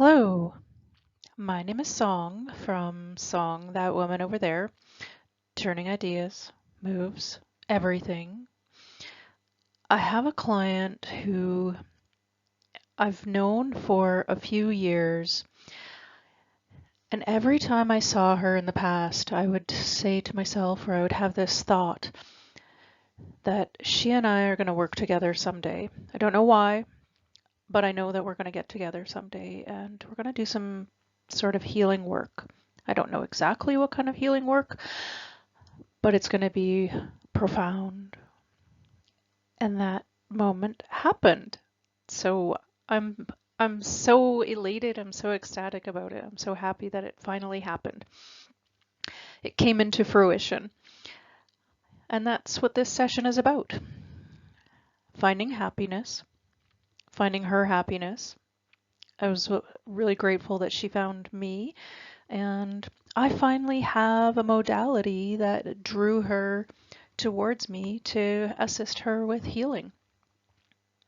Hello, my name is Song from Song That Woman Over There, turning ideas, moves, everything. I have a client who I've known for a few years, and every time I saw her in the past, I would say to myself, or I would have this thought that she and I are going to work together someday. I don't know why, but I know that we're going to get together someday and we're going to do some sort of healing work. I don't know exactly what kind of healing work, but it's going to be profound. And that moment happened. So I'm I'm so elated, I'm so ecstatic about it. I'm so happy that it finally happened. It came into fruition. And that's what this session is about. Finding happiness, finding her happiness. I was really grateful that she found me, and I finally have a modality that drew her towards me to assist her with healing.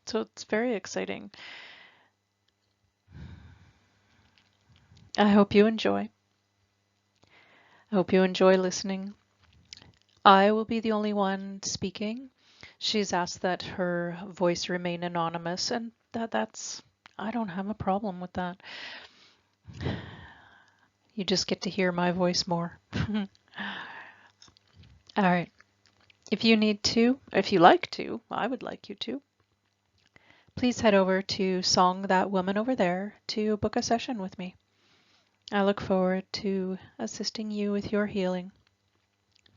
So it's very exciting. I hope you enjoy. I hope you enjoy listening. I will be the only one speaking. She's asked that her voice remain anonymous, and that's I don't have a problem with that. You just get to hear my voice more. All right. If you need to, if you like to, I would like you to, please head over to Song That Woman Over There to book a session with me. I look forward to assisting you with your healing.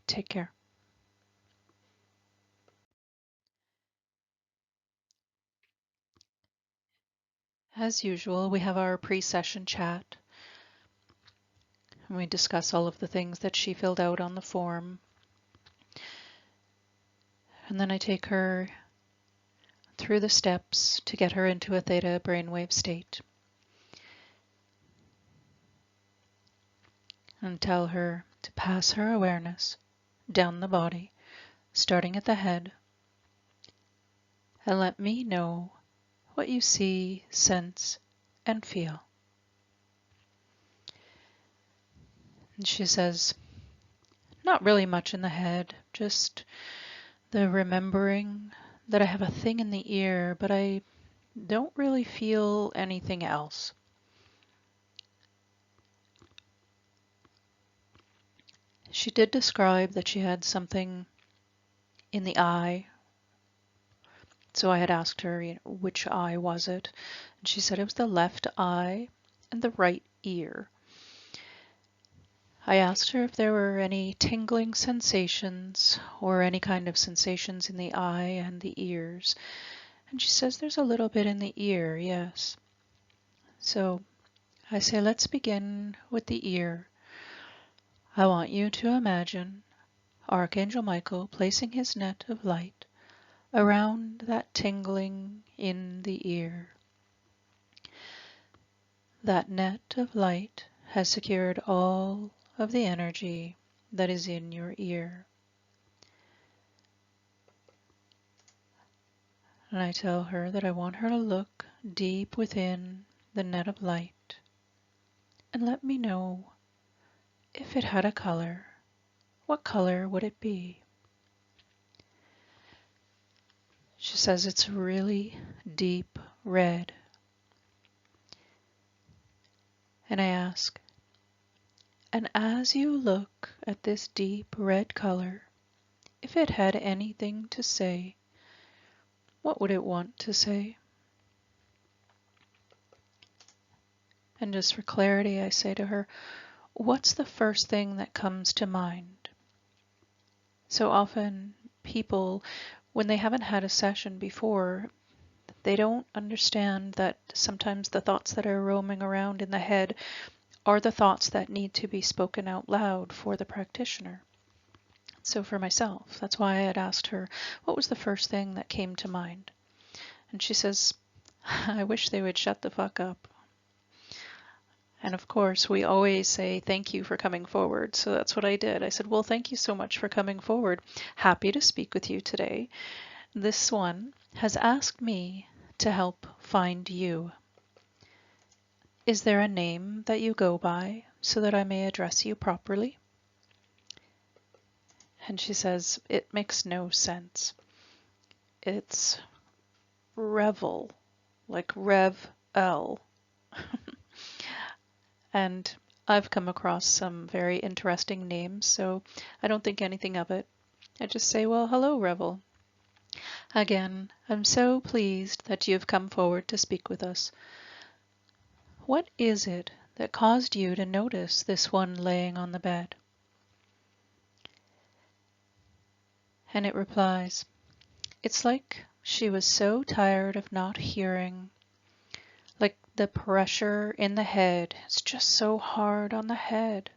Take care. As usual, we have our pre-session chat, and we discuss all of the things that she filled out on the form. And then I take her through the steps to get her into a theta brainwave state and tell her to pass her awareness down the body, starting at the head, and let me know what you see, sense, and feel. And she says, not really much in the head, just the remembering that I have a thing in the ear, but I don't really feel anything else. She did describe that she had something in the eye. So I had asked her, which eye was it? And she said it was the left eye and the right ear. I asked her if there were any tingling sensations or any kind of sensations in the eye and the ears. And she says there's a little bit in the ear, yes. So I say, let's begin with the ear. I want you to imagine Archangel Michael placing his net of light around that tingling in the ear. That net of light has secured all of the energy that is in your ear. And I tell her that I want her to look deep within the net of light and let me know if it had a color. What color would it be? She says it's really deep red. And I ask, and as you look at this deep red color, if it had anything to say, what would it want to say? And just for clarity, I say to her, what's the first thing that comes to mind? So often people, when they haven't had a session before, they don't understand that sometimes the thoughts that are roaming around in the head are the thoughts that need to be spoken out loud for the practitioner. So for myself, that's why I had asked her, what was the first thing that came to mind? And she says, I wish they would shut the fuck up. And of course, we always say thank you for coming forward. So that's what I did. I said, well, thank you so much for coming forward. Happy to speak with you today. This one has asked me to help find you. Is there a name that you go by so that I may address you properly? And she says, it makes no sense. It's Revel, like Rev L. And I've come across some very interesting names, so I don't think anything of it. I just say, well, hello, Revel. Again, I'm so pleased that you've come forward to speak with us. What is it that caused you to notice this one laying on the bed? And it replies, it's like she was so tired of not hearing, like the pressure in the head. It's just so hard on the head.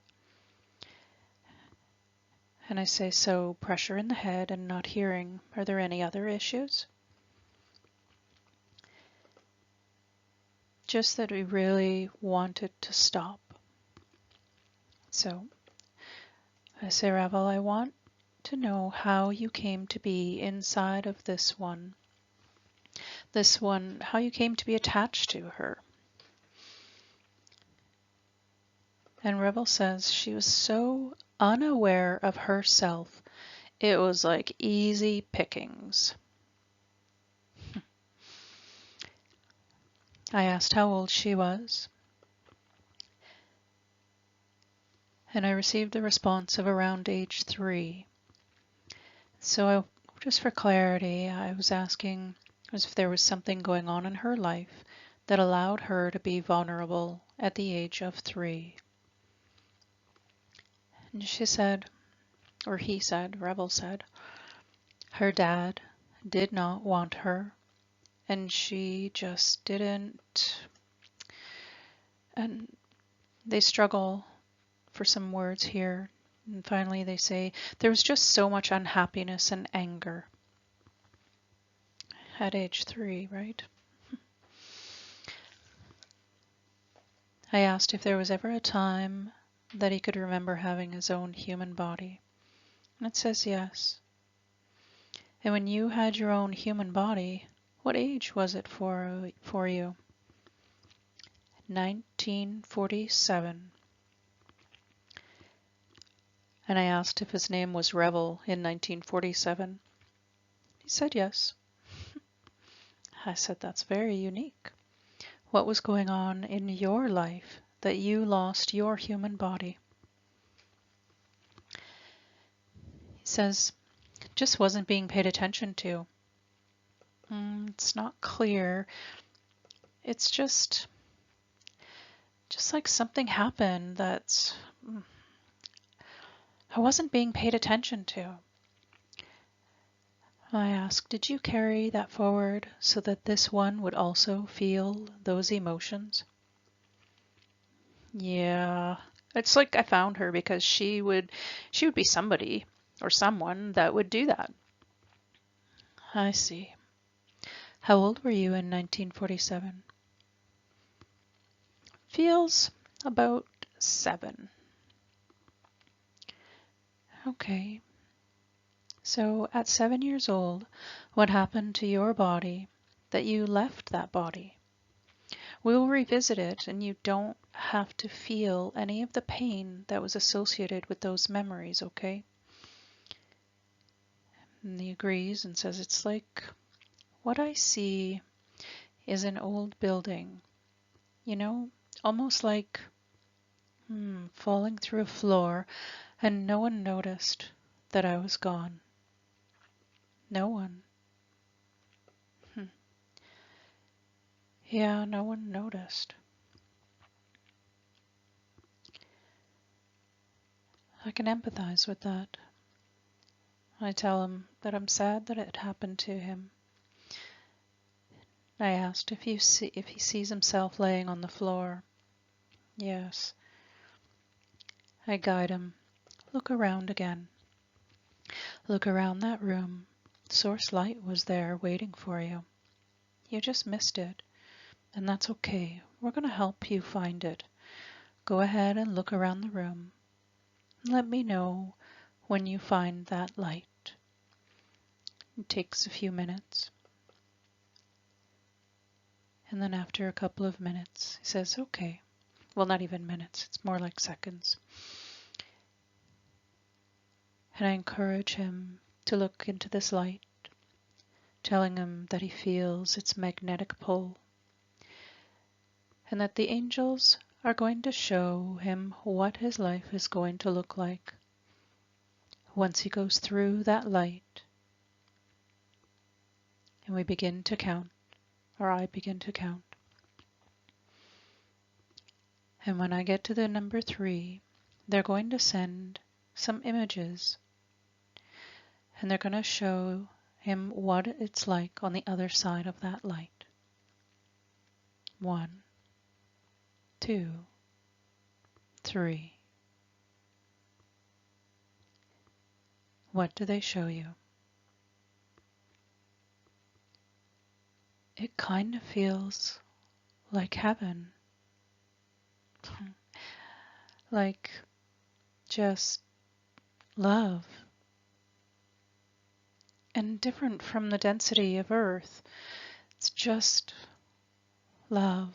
And I say, so pressure in the head and not hearing, are there any other issues? Just that we really want it to stop. So I say, Ravel, I want to know how you came to be inside of this one, how you came to be attached to her. And Revel says she was so unaware of herself, it was like easy pickings. I asked how old she was, and I received the response of around age 3. So just for clarity, I was asking as if there was something going on in her life that allowed her to be vulnerable at the age of 3. And she said, or he said, Revel said, her dad did not want her, and she just didn't. And they struggle for some words here. And finally they say, there was just so much unhappiness and anger. At age 3, right? I asked if there was ever a time that he could remember having his own human body. And it says yes. And when you had your own human body, what age was it for you? 1947. And I asked if his name was Revel in 1947. He said yes. I said, that's very unique. What was going on in your life that you lost your human body? He says, just wasn't being paid attention to. It's not clear. It's just like something happened that I wasn't being paid attention to. I asked, did you carry that forward so that this one would also feel those emotions? Yeah, it's like I found her because she would be somebody or someone that would do that. I see. How old were you in 1947? Feels about 7. Okay. So at 7 years old, what happened to your body that you left that body? We will revisit it, and you don't have to feel any of the pain that was associated with those memories, okay? And he agrees and says, it's like what I see is an old building, almost like falling through a floor, and no one noticed that I was gone. No one. Yeah, no one noticed. I can empathize with that. I tell him that I'm sad that it happened to him. I asked if he sees himself laying on the floor. Yes. I guide him. Look around again. Look around that room. Source light was there waiting for you. You just missed it. And that's okay. We're going to help you find it. Go ahead and look around the room. Let me know when you find that light. It takes a few minutes. And then after a couple of minutes, he says, okay. Well, not even minutes, it's more like seconds. And I encourage him to look into this light, telling him that he feels its magnetic pull, and that the angels are going to show him what his life is going to look like once he goes through that light. And we begin to count, or I begin to count. And when I get to the number 3, they're going to send some images, and they're going to show him what it's like on the other side of that light. 1, 2, 3. What do they show you? It kind of feels like heaven. Like just love. And different from the density of earth. It's just love.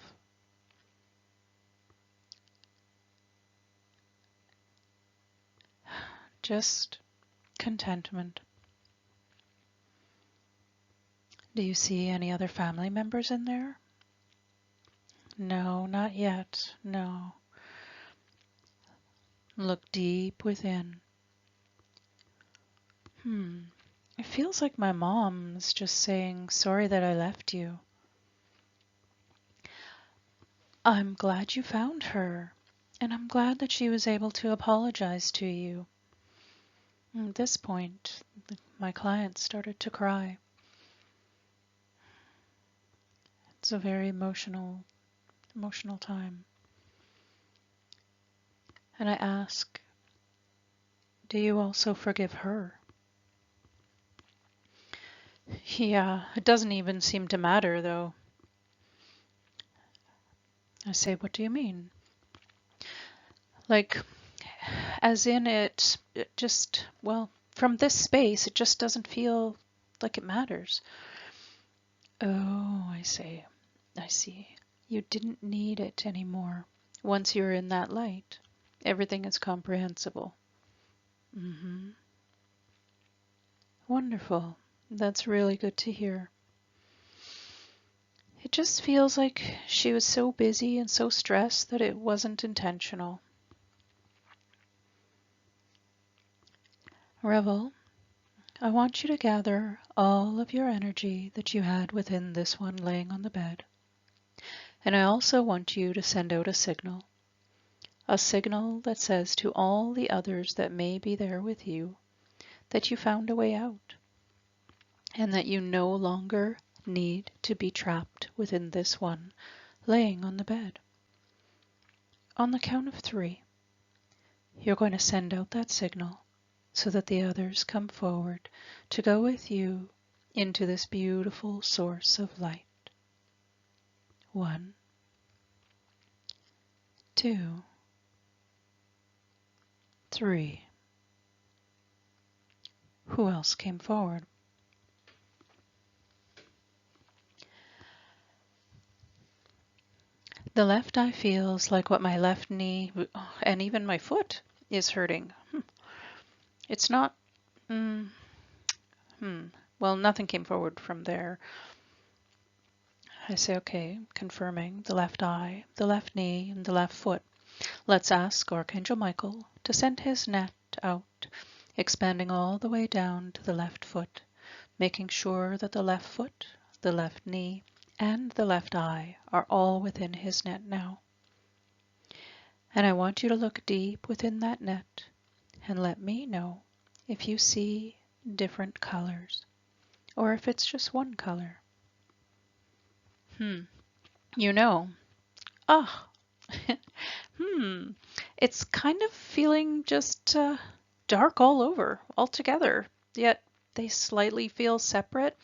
Just contentment. Do you see any other family members in there? No, not yet. No. Look deep within. It feels like my mom's just saying, sorry that I left you. I'm glad you found her, and I'm glad that she was able to apologize to you. At this point, my client started to cry. It's a very emotional time. And I ask, do you also forgive her? Yeah, it doesn't even seem to matter, though. I say, what do you mean? Like, as in it just, well, from this space, it just doesn't feel like it matters. Oh, I see. You didn't need it anymore. Once you're in that light, everything is comprehensible. Wonderful. That's really good to hear. It just feels like she was so busy and so stressed that it wasn't intentional. Revel, I want you to gather all of your energy that you had within this one laying on the bed. And I also want you to send out a signal that says to all the others that may be there with you that you found a way out, and that you no longer need to be trapped within this one laying on the bed. On the count of 3, you're going to send out that signal so that the others come forward to go with you into this beautiful source of light. 1, 2, 3. Who else came forward? The left eye feels like what my left knee and even my foot is hurting. It's not, well, nothing came forward from there. I say, okay, confirming the left eye, the left knee, and the left foot. Let's ask Archangel Michael to send his net out, expanding all the way down to the left foot, making sure that the left foot, the left knee, and the left eye are all within his net now. And I want you to look deep within that net and let me know if you see different colors, or if it's just one color. You know. Ah. It's kind of feeling just dark all over, altogether, yet they slightly feel separate.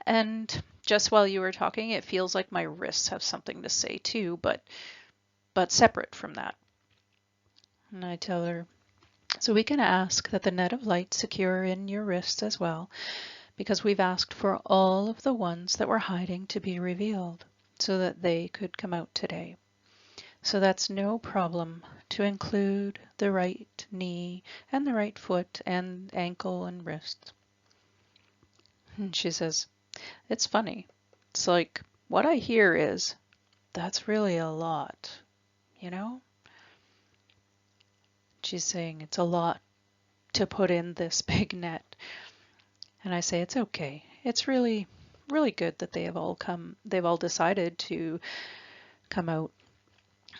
And just while you were talking, it feels like my wrists have something to say too, but separate from that. And I tell her, so we can ask that the net of light secure in your wrists as well, because we've asked for all of the ones that were hiding to be revealed. so that they could come out today. So that's no problem to include the right knee and the right foot and ankle and wrist. And she says, it's funny. It's like, what I hear is, that's really a lot, you know? She's saying it's a lot to put in this big net. And I say, it's okay. It's really, really good that they've all decided to come out,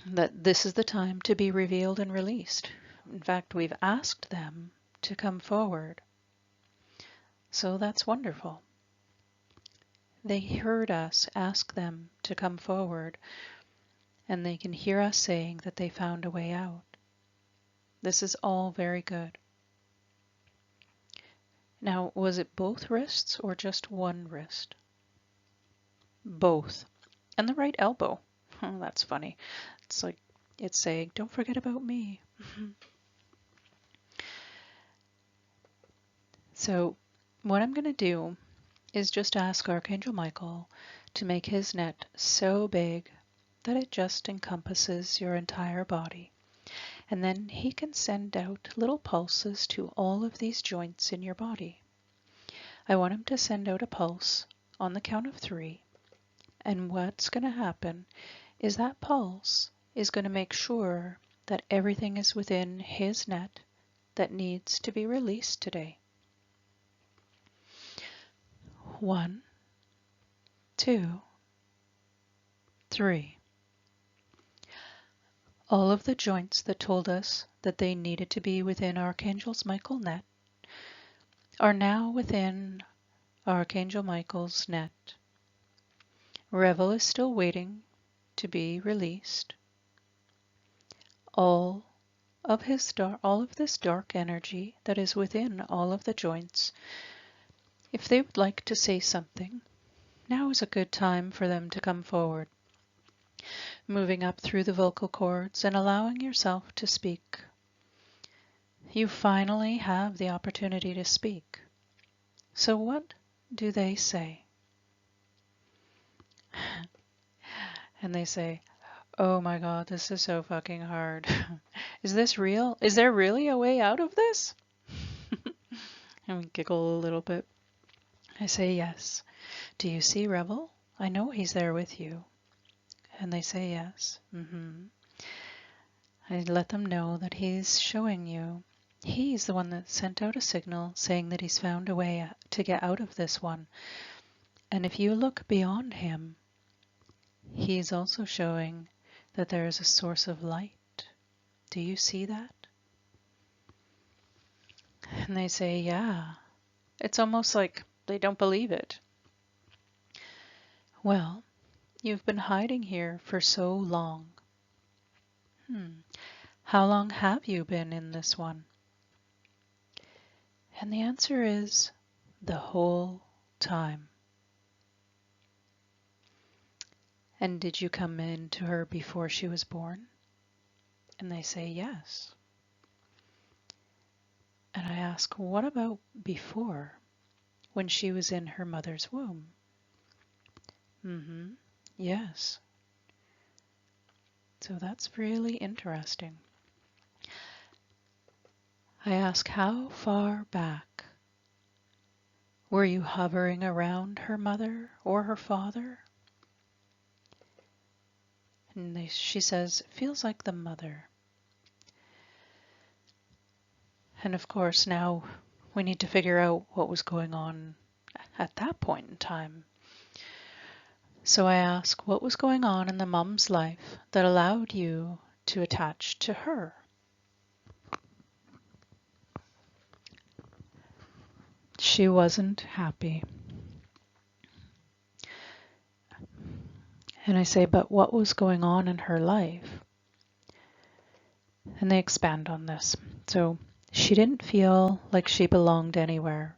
that this is the time to be revealed and released. In fact, we've asked them to come forward. So that's wonderful. They heard us ask them to come forward, and they can hear us saying that they found a way out. This is all very good. Now, was it both wrists or just one wrist? Both. And the right elbow. Oh, that's funny. It's like it's saying, don't forget about me. So what I'm going to do is just ask Archangel Michael to make his net so big that it just encompasses your entire body. And then he can send out little pulses to all of these joints in your body. I want him to send out a pulse on the count of 3. And what's going to happen is that pulse is going to make sure that everything is within his net that needs to be released today. 1, 2, 3. All of the joints that told us that they needed to be within Archangel Michael's net are now within Archangel Michael's net. Revel is still waiting to be released. All of this dark energy that is within all of the joints, if they would like to say something, now is a good time for them to come forward. Moving up through the vocal cords and allowing yourself to speak. You finally have the opportunity to speak. So what do they say? And they say, oh my God, this is so fucking hard. Is this real? Is there really a way out of this? And we giggle a little bit. I say, yes. Do you see Revel? I know he's there with you. And they say, yes. I let them know that he's showing you. He's the one that sent out a signal saying that he's found a way to get out of this one. And if you look beyond him, he's also showing that there is a source of light. Do you see that? And they say, yeah. It's almost like they don't believe it. Well, you've been hiding here for so long. How long have you been in this one? And the answer is the whole time. And did you come in to her before she was born? And they say yes. And I ask, what about before, when she was in her mother's womb? Yes. So that's really interesting. I ask, how far back? Were you hovering around her mother or her father? And she says, feels like the mother. And of course, now we need to figure out what was going on at that point in time. So I ask, what was going on in the mom's life that allowed you to attach to her? She wasn't happy. And I say, but what was going on in her life? And they expand on this. So she didn't feel like she belonged anywhere.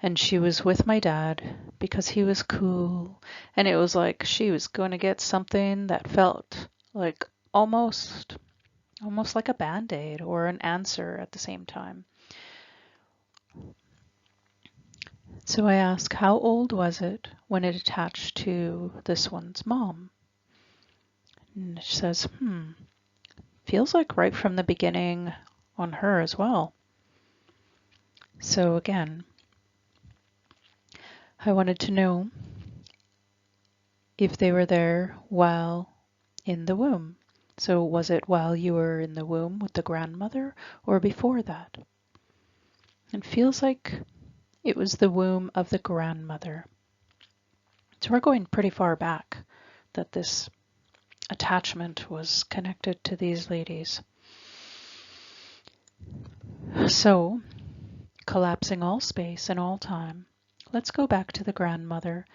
And she was with my dad because he was cool. And it was like she was going to get something that felt like almost like a Band-Aid or an answer at the same time. So I ask, how old was it when it attached to this one's mom? And she says, feels like right from the beginning on her as well. So again, I wanted to know if they were there while in the womb. So was it while you were in the womb with the grandmother or before that? It feels like it was the womb of the grandmother. So we're going pretty far back that this attachment was connected to these ladies. So, collapsing all space and all time, let's go back to the grandmother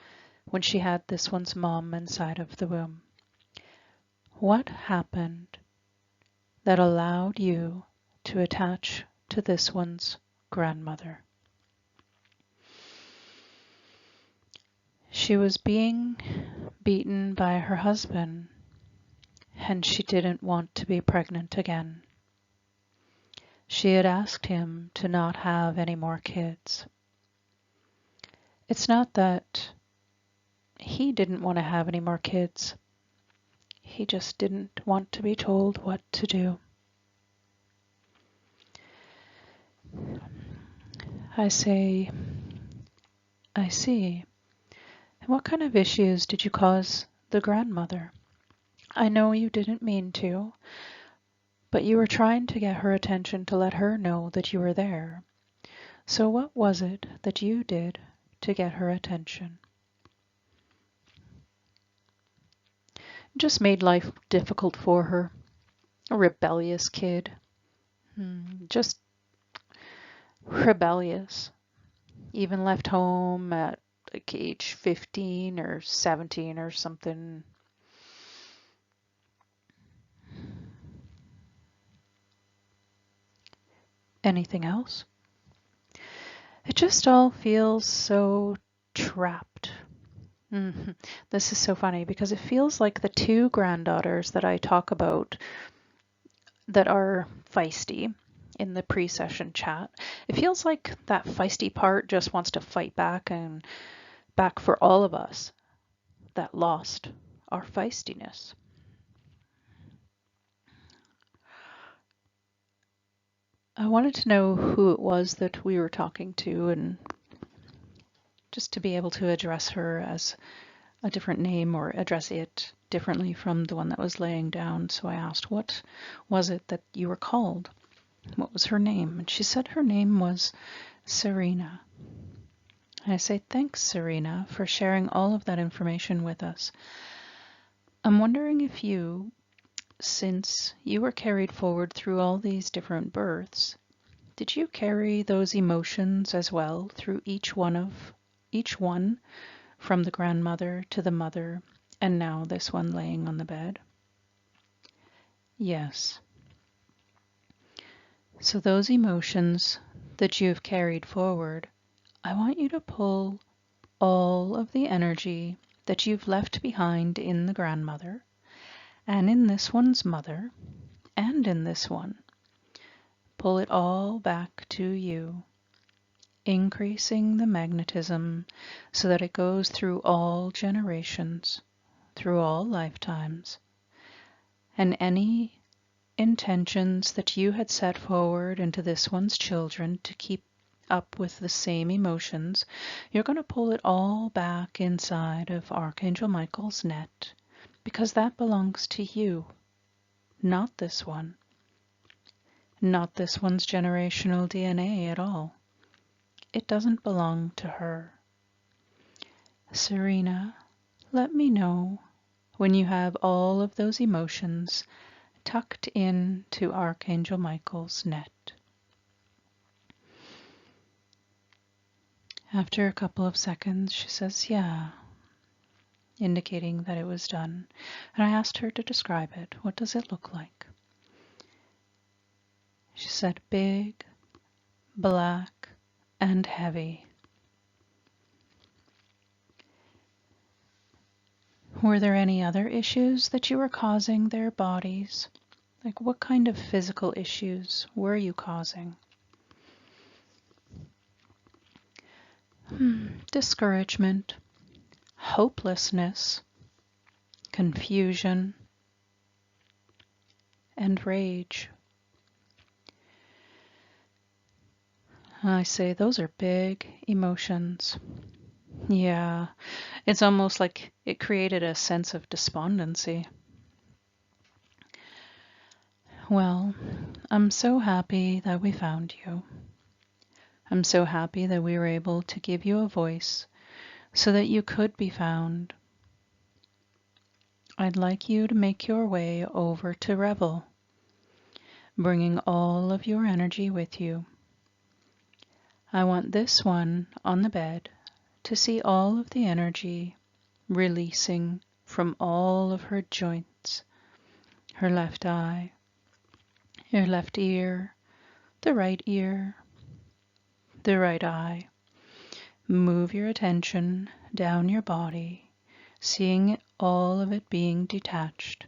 when she had this one's mom inside of the womb. What happened that allowed you to attach to this one's grandmother? She was being beaten by her husband, and she didn't want to be pregnant again. She had asked him to not have any more kids. It's not that he didn't want to have any more kids. He just didn't want to be told what to do. I say, I see. And what kind of issues did you cause the grandmother? I know you didn't mean to, but you were trying to get her attention to let her know that you were there. So what was it that you did to get her attention? Just made life difficult for her. A rebellious kid. Just rebellious. Even left home at like age 15 or 17 or something. Anything else? It just all feels so trapped. This is so funny because it feels like the two granddaughters that I talk about that are feisty in the pre-session chat, it feels like that feisty part just wants to fight back and back for all of us that lost our feistiness. I wanted to know who it was that we were talking to and just to be able to address her as a different name or address it differently from the one that was laying down. So I asked, what was it that you were called? What was her name? And she said her name was Serena. I say, thanks, Serena, for sharing all of that information with us. I'm wondering if you, since you were carried forward through all these different births, did you carry those emotions as well through each one from the grandmother to the mother, and now this one laying on the bed? Yes. So those emotions that you've carried forward, I want you to pull all of the energy that you've left behind in the grandmother, and in this one's mother, and in this one. Pull it all back to you, increasing the magnetism so that it goes through all generations, through all lifetimes, and any intentions that you had set forward into this one's children to keep up with the same emotions, you're going to pull it all back inside of Archangel Michael's net, because that belongs to you, not this one. Not this one's generational DNA at all. It doesn't belong to her. Serena, let me know when you have all of those emotions tucked into Archangel Michael's net. After a couple of seconds, she says, yeah, indicating that it was done. And I asked her to describe it. What does it look like? She said, big, black, and heavy. Were there any other issues that you were causing their bodies? Like what kind of physical issues were you causing? Discouragement, hopelessness, confusion, and rage. I say those are big emotions. Yeah, it's almost like it created a sense of despondency. Well, I'm so happy that we found you. I'm so happy that we were able to give you a voice so that you could be found. I'd like you to make your way over to Revel, bringing all of your energy with you. I want this one on the bed to see all of the energy releasing from all of her joints, her left eye, your left ear, the right ear, the right eye. Move your attention down your body, seeing all of it being detached.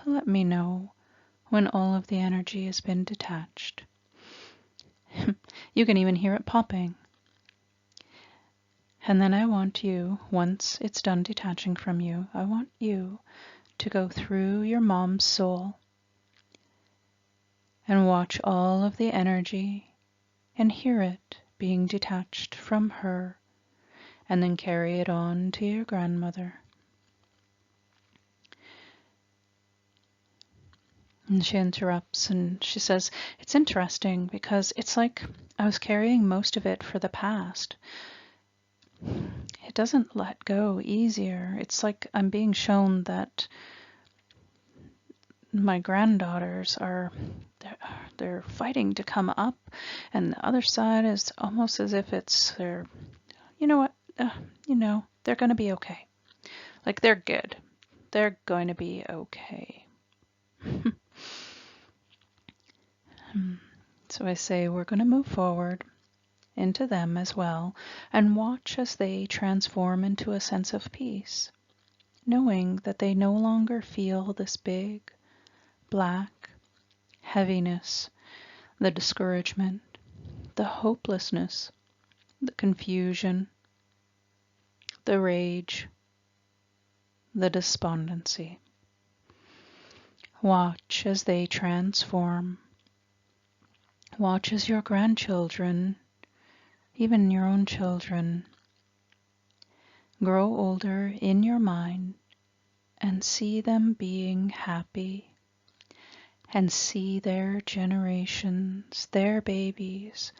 Let me know when all of the energy has been detached. You can even hear it popping. And then I want you, once it's done detaching from you, I want you to go through your mom's soul and watch all of the energy and hear it being detached from her, and then carry it on to your grandmother. And she interrupts and she says, it's interesting because it's like I was carrying most of it for the past. It doesn't let go easier. It's like I'm being shown that my granddaughters are they're fighting to come up, and the other side is almost as if it's their, you know what, they're going to be okay. Like they're good. They're going to be okay. So I say we're going to move forward into them as well and watch as they transform into a sense of peace, knowing that they no longer feel this big, black heaviness, the discouragement, the hopelessness, the confusion, the rage, the despondency. Watch as they transform. Watch as your grandchildren, even your own children, grow older in your mind and see them being happy, and see their generations, their babies,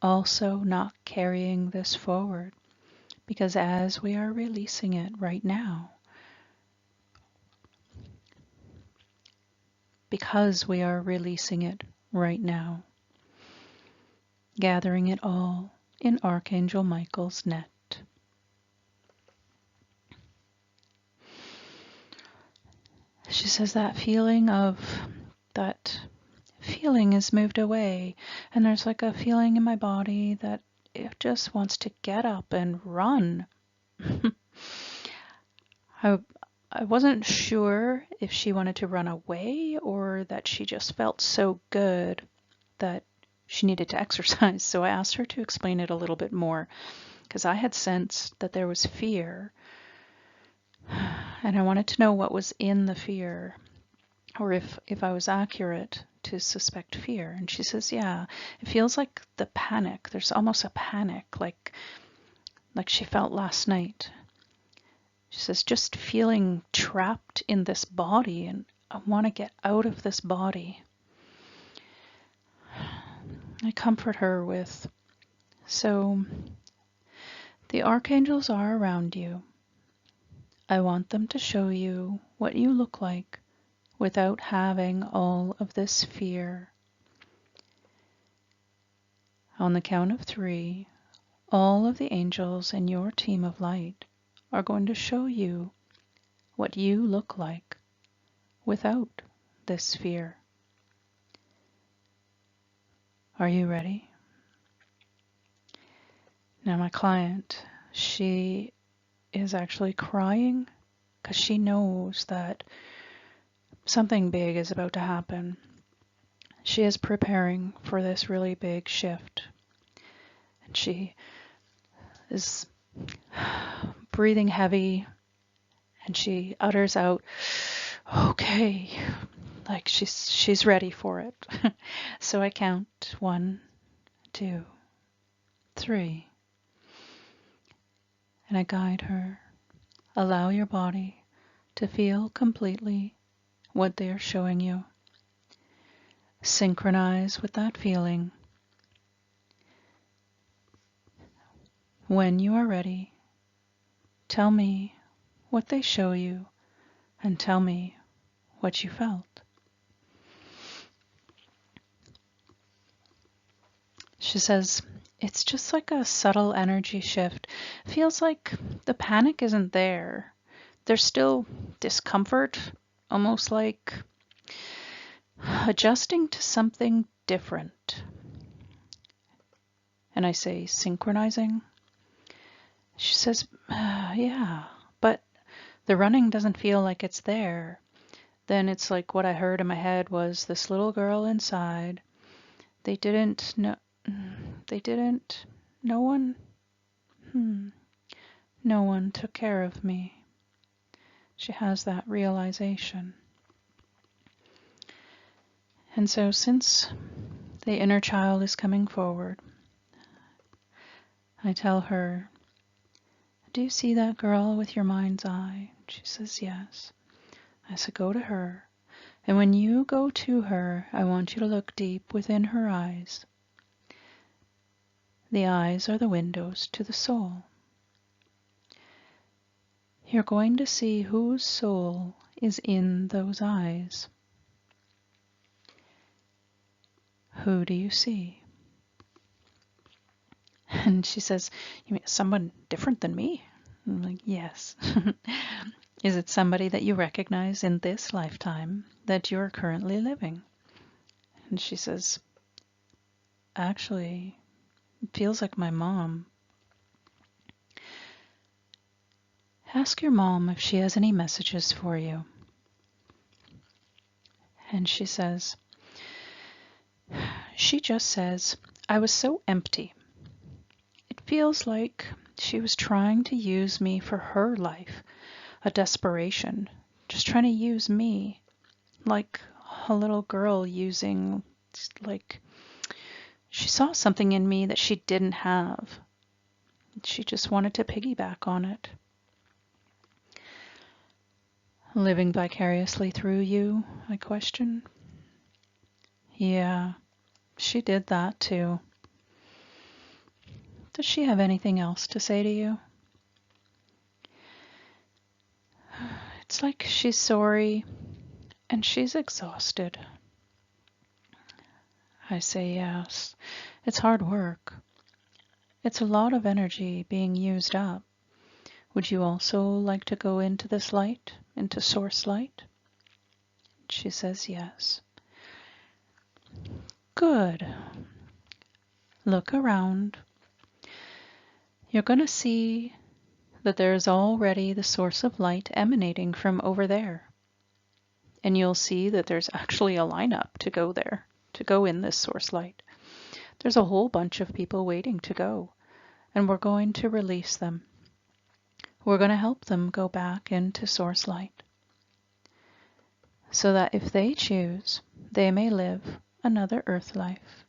also not carrying this forward. Because as we are releasing it right now, gathering it all in Archangel Michael's net. She says that feeling is moved away, and there's like a feeling in my body that it just wants to get up and run. I wasn't sure if she wanted to run away or that she just felt so good that she needed to exercise. So I asked her to explain it a little bit more, because I had sensed that there was fear, and I wanted to know what was in the fear, or if I was accurate to suspect fear. And she says, yeah, it feels like the panic. There's almost a panic, like she felt last night. She says, just feeling trapped in this body, and I want to get out of this body. I comfort her with, so the archangels are around you. I want them to show you what you look like without having all of this fear. On the count of 3, all of the angels in your team of light are going to show you what you look like without this fear. Are you ready? Now my client, she is actually crying because she knows that something big is about to happen. She is preparing for this really big shift. She is breathing heavy, and she utters out, okay, like she's ready for it. So I count 1, 2, 3, and I guide her. Allow your body to feel completely what they are showing you. Synchronize with that feeling. When you are ready, tell me what they show you and tell me what you felt. She says, it's just like a subtle energy shift. Feels like the panic isn't there. There's still discomfort, almost like adjusting to something different. And I say, synchronizing? She says, yeah, but the running doesn't feel like it's there. Then it's like what I heard in my head was this little girl inside. They didn't know, no one, no one took care of me. She has that realization. And so since the inner child is coming forward, I tell her, do you see that girl with your mind's eye? She says, yes. I said, go to her. And when you go to her, I want you to look deep within her eyes. The eyes are the windows to the soul. You're going to see whose soul is in those eyes. Who do you see? And she says, you mean someone different than me? I'm like, yes. Is it somebody that you recognize in this lifetime that you're currently living? And she says, actually, it feels like my mom. Ask your mom if she has any messages for you. And she says, she just says, I was so empty. It feels like she was trying to use me for her life, a desperation, just trying to use me, like a little girl using, like, she saw something in me that she didn't have. She just wanted to piggyback on it. Living vicariously through you, I question. Yeah, she did that too. Does she have anything else to say to you? It's like she's sorry and she's exhausted. I say yes. It's hard work. It's a lot of energy being used up. Would you also like to go into this light, into source light? She says yes. Good. Look around. You're going to see that there's already the source of light emanating from over there. And you'll see that there's actually a lineup to go there, to go in this source light. There's a whole bunch of people waiting to go, and we're going to release them. We're going to help them go back into source light, so that if they choose, they may live another earth life.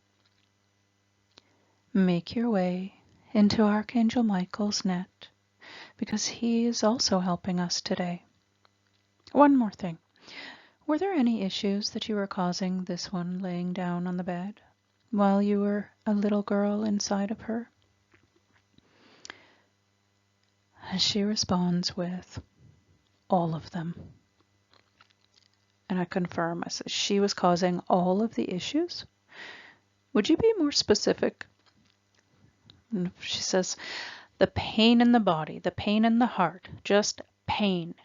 Make your way into Archangel Michael's net, because he is also helping us today. One more thing. Were there any issues that you were causing this one laying down on the bed while you were a little girl inside of her? She responds with, all of them. And I confirm, I said, she was causing all of the issues? Would you be more specific? And she says, the pain in the body, the pain in the heart, just pain.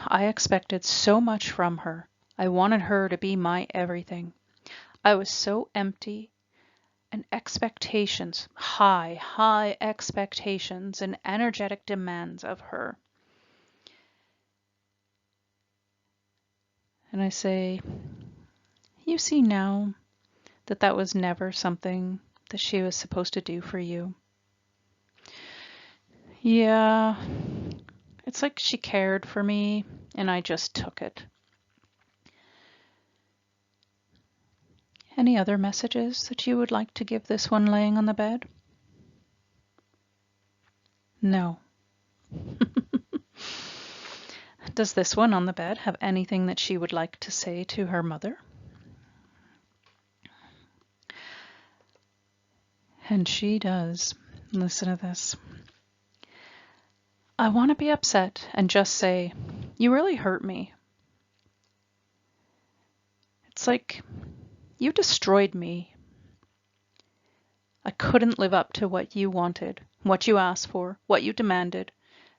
I expected so much from her. I wanted her to be my everything. I was so empty, and expectations, high expectations and energetic demands of her. And I say, you see now that that was never something that she was supposed to do for you. Yeah, it's like she cared for me and I just took it. Any other messages that you would like to give this one laying on the bed? No. Does this one on the bed have anything that she would like to say to her mother? And she does. Listen to this. I want to be upset and just say, you really hurt me. It's like you destroyed me. I couldn't live up to what you wanted, what you asked for, what you demanded,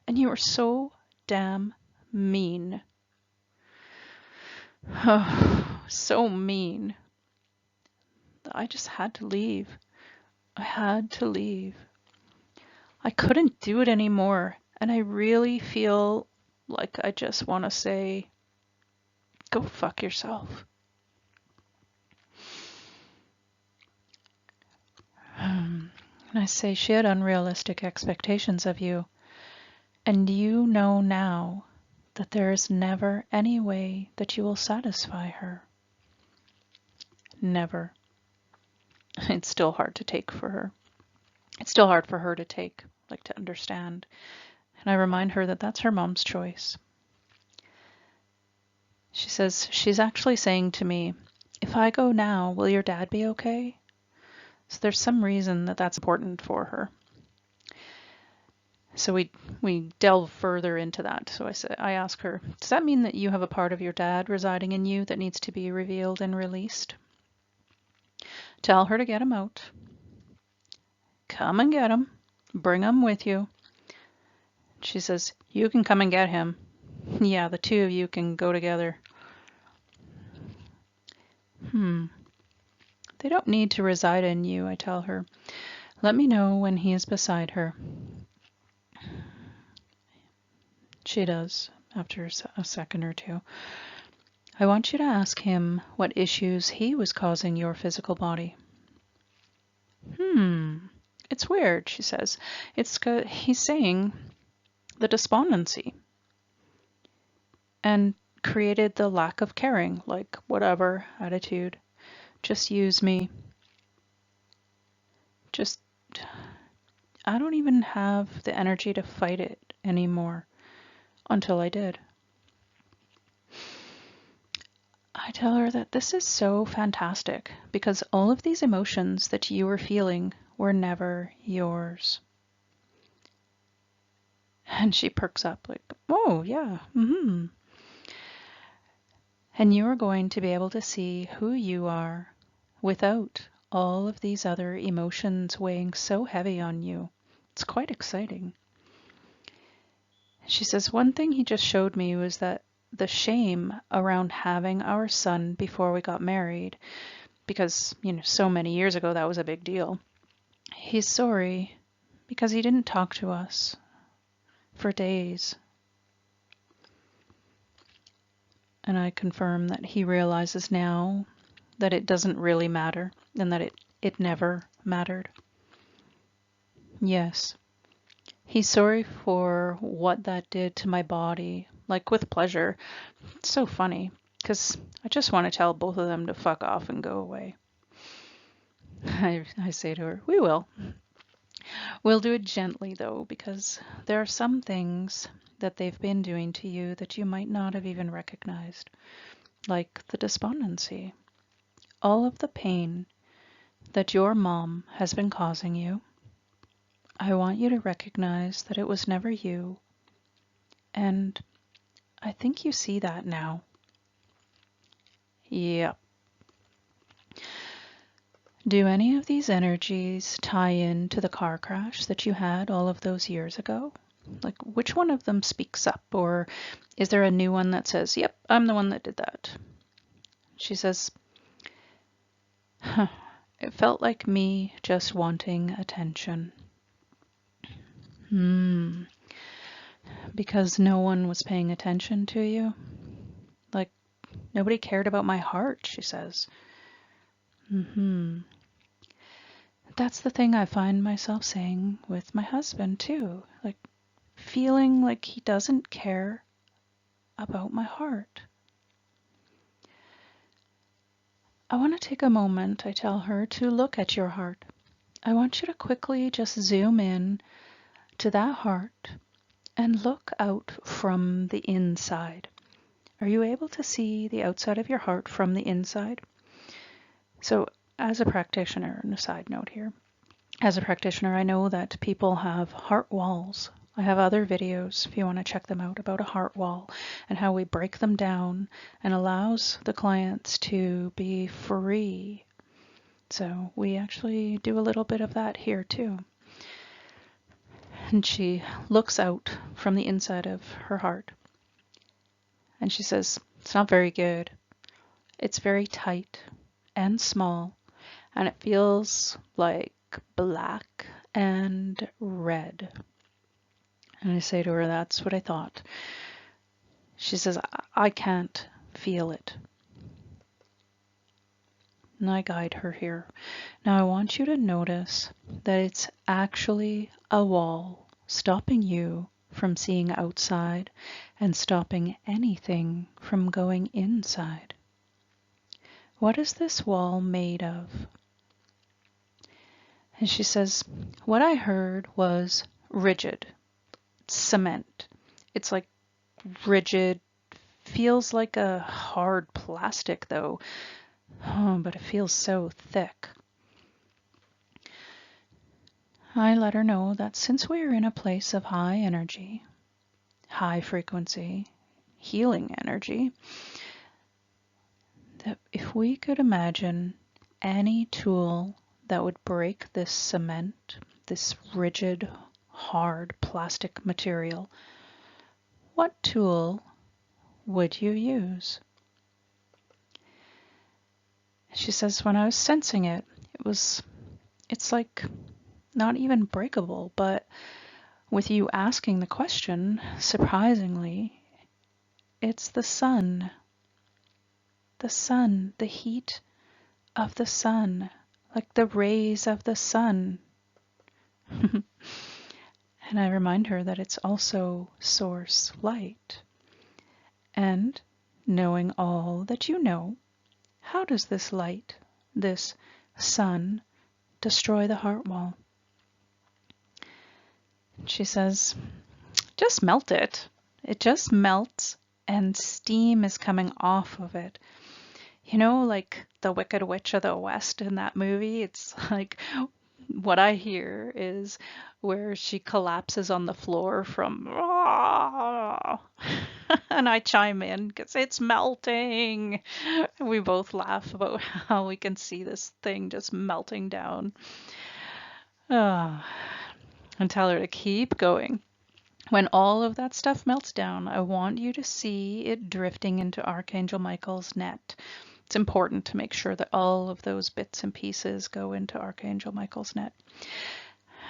and you were so damn mean. So mean. I just had to leave. I had to leave. I couldn't do it anymore, and I really feel like I just want to say, go fuck yourself. And I say she had unrealistic expectations of you, and you know now that there is never any way that you will satisfy her. Never. It's still hard to take for her. It's still hard for her to take, like to understand. And I remind her that that's her mom's choice. She says, she's actually saying to me, if I go now, will your dad be okay? So there's some reason that that's important for her. So we delve further into that. So I ask her, does that mean that you have a part of your dad residing in you that needs to be revealed and released? Tell her to get him out. Come and get him. Bring him with you. She says, you can come and get him. Yeah, the two of you can go together. They don't need to reside in you, I tell her. Let me know when he is beside her. She does, after a second or two. I want you to ask him what issues he was causing your physical body. It's weird, she says. He's saying the despondency and created the lack of caring, like whatever attitude. Just use me. Just, I don't even have the energy to fight it anymore until I did. I tell her that this is so fantastic because all of these emotions that you were feeling were never yours. And she perks up like, oh, yeah, And you are going to be able to see who you are without all of these other emotions weighing so heavy on you. It's quite exciting. She says, one thing he just showed me was that the shame around having our son before we got married, because, so many years ago that was a big deal. He's sorry because he didn't talk to us for days. And I confirm that he realizes now that it doesn't really matter and that it never mattered. Yes. He's sorry for what that did to my body, like with pleasure. It's so funny because I just want to tell both of them to fuck off and go away. I say to her, we will. We'll do it gently though, because there are some things that they've been doing to you that you might not have even recognized, like the despondency. All of the pain that your mom has been causing you, I want you to recognize that it was never you. And I think you see that now. Yep. Do any of these energies tie in to the car crash that you had all of those years ago? Like, which one of them speaks up? Or is there a new one that says, yep, I'm the one that did that? She says, it felt like me just wanting attention. Because no one was paying attention to you? Like, nobody cared about my heart, she says. That's the thing I find myself saying with my husband too, like feeling like he doesn't care about my heart. I want to take a moment, I tell her, to look at your heart. I want you to quickly just zoom in to that heart and look out from the inside. Are you able to see the outside of your heart from the inside? So, as a practitioner, and a side note here, as a practitioner, I know that people have heart walls. I have other videos if you want to check them out about a heart wall and how we break them down and allows the clients to be free. So we actually do a little bit of that here too. And she looks out from the inside of her heart and she says, it's not very good. It's very tight and small and it feels like black and red. And I say to her, that's what I thought. She says, I can't feel it. And I guide her here. Now I want you to notice that it's actually a wall stopping you from seeing outside and stopping anything from going inside. What is this wall made of? And she says, what I heard was rigid. Cement. It's like rigid, feels like a hard plastic though. Oh, but it feels so thick. I let her know that since we're in a place of high energy, high frequency, healing energy, that if we could imagine any tool that would break this cement, this rigid, hard plastic material, what tool would you use? She says, when I was sensing it, it's like not even breakable, but with you asking the question, surprisingly, it's the sun. The sun, the heat of the sun, like the rays of the sun. And I remind her that it's also source light. And knowing all that you know, how does this light, this sun, destroy the heart wall? She says, just melt it. It just melts and steam is coming off of it. You know, like the Wicked Witch of the West in that movie, it's like what I hear is where she collapses on the floor from and I chime in because it's melting. We both laugh about how we can see this thing just melting down. And tell her to keep going. When all of that stuff melts down, I want you to see it drifting into Archangel Michael's net. It's important to make sure that all of those bits and pieces go into Archangel Michael's net.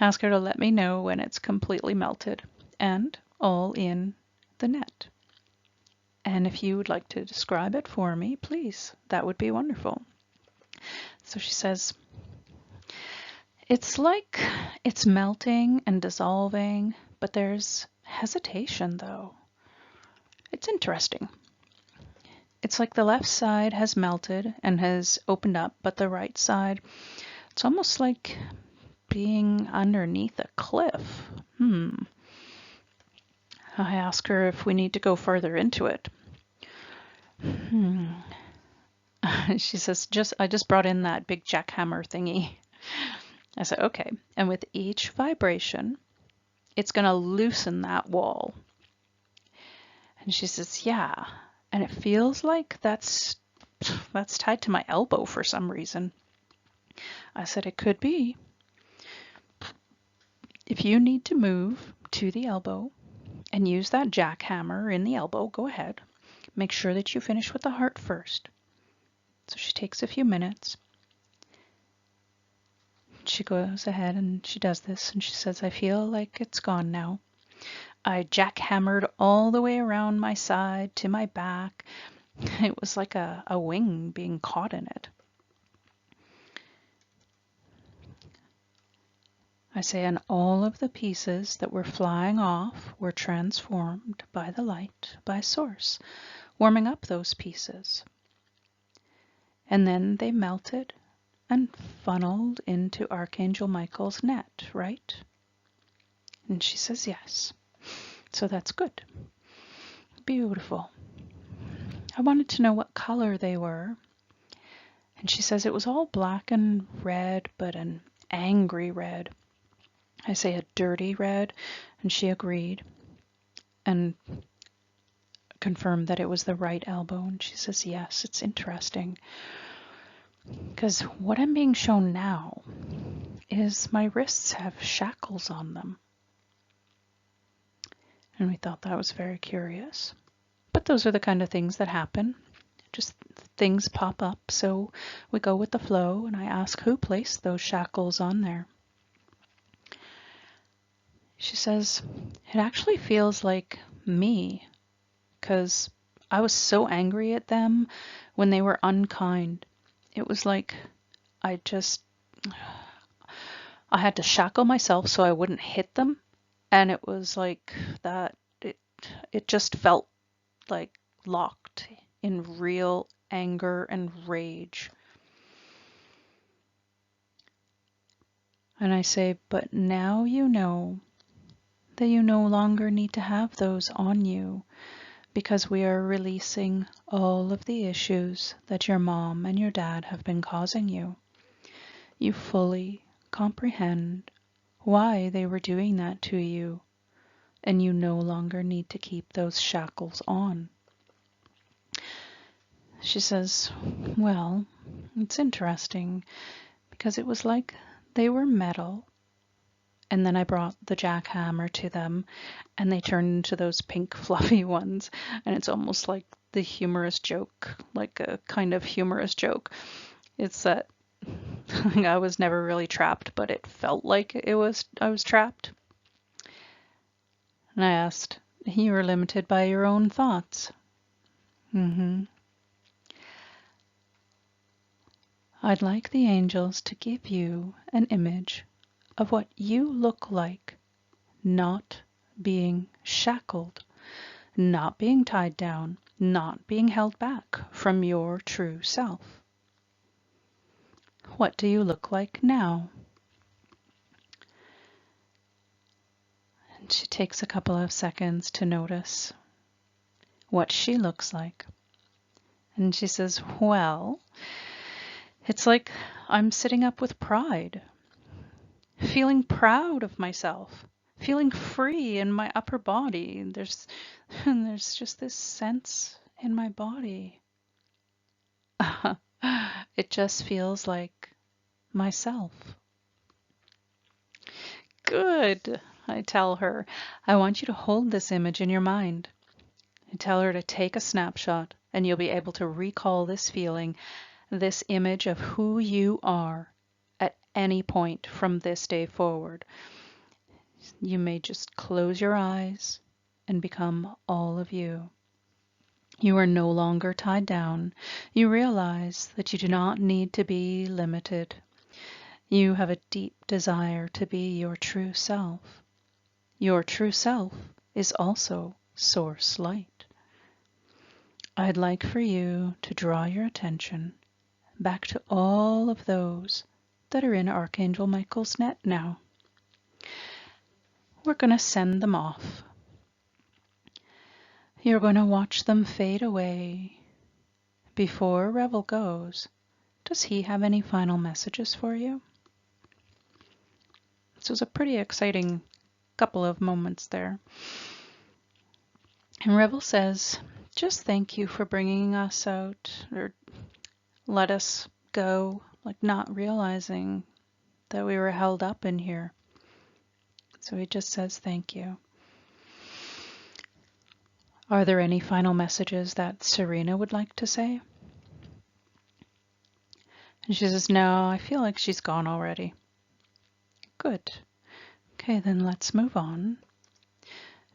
Ask her to let me know when it's completely melted and all in the net. And if you would like to describe it for me, please, that would be wonderful. So she says, it's like it's melting and dissolving, but there's hesitation though. It's interesting. It's like the left side has melted and has opened up, but the right side, it's almost like being underneath a cliff. I ask her if we need to go further into it. She says, I just brought in that big jackhammer thingy. I said, okay. And with each vibration, it's going to loosen that wall. And she says, yeah. And it feels like that's tied to my elbow for some reason. I said, it could be. If you need to move to the elbow and use that jackhammer in the elbow, go ahead. Make sure that you finish with the heart first. So she takes a few minutes. She goes ahead and she does this and she says, I feel like it's gone now. I jackhammered all the way around my side to my back. It was like a wing being caught in it. I say, and all of the pieces that were flying off were transformed by the light, by Source, warming up those pieces. And then they melted and funneled into Archangel Michael's net, right? And she says, yes. So that's good. Beautiful. I wanted to know what color they were. And she says it was all black and red, but an angry red. I say a dirty red, and she agreed and confirmed that it was the right elbow. And she says, yes, it's interesting. Because what I'm being shown now is my wrists have shackles on them. And we thought that was very curious. But those are the kind of things that happen. Just things pop up, so we go with the flow, and I ask who placed those shackles on there. She says, it actually feels like me, because I was so angry at them when they were unkind. It was like I had to shackle myself so I wouldn't hit them, and it was like that. It just felt like locked in real anger and rage. And I say, but now you know that you no longer need to have those on you, because we are releasing all of the issues that your mom and your dad have been causing you. You fully comprehend why they were doing that to you, and you no longer need to keep those shackles on. She says, well, it's interesting because it was like they were metal, and then I brought the jackhammer to them, and they turned into those pink fluffy ones, and it's almost like the humorous joke, like a kind of humorous joke. It's that I was never really trapped, but it felt like I was trapped. And I asked, you were limited by your own thoughts. I'd like the angels to give you an image of what you look like, not being shackled, not being tied down, not being held back from your true self. What do you look like now? And she takes a couple of seconds to notice what she looks like. And she says, well, it's like I'm sitting up with pride, feeling proud of myself, feeling free in my upper body. There's just this sense in my body. It just feels like myself. Good, I tell her. I want you to hold this image in your mind. I tell her to take a snapshot, and you'll be able to recall this feeling, this image of who you are at any point from this day forward. You may just close your eyes and become all of you. You are no longer tied down. You realize that you do not need to be limited. You have a deep desire to be your true self. Your true self is also Source Light. I'd like for you to draw your attention back to all of those that are in Archangel Michael's net now. We're going to send them off. You're going to watch them fade away. Before Revel goes, does he have any final messages for you? This was a pretty exciting couple of moments there. And Revel says, just thank you for bringing us out, or let us go, like not realizing that we were held up in here. So he just says thank you. Are there any final messages that Serena would like to say? And she says, no, I feel like she's gone already. Good. Okay, then let's move on.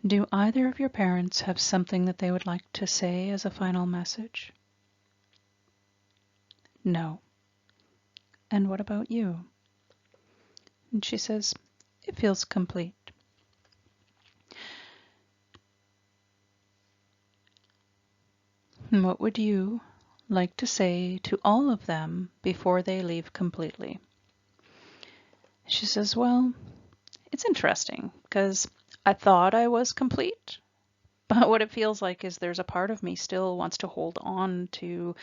Do either of your parents have something that they would like to say as a final message? No. And what about you? And she says, It feels complete. And what would you like to say to all of them before they leave completely? She says, well, it's interesting because I thought I was complete, but what it feels like is there's a part of me still wants to hold on to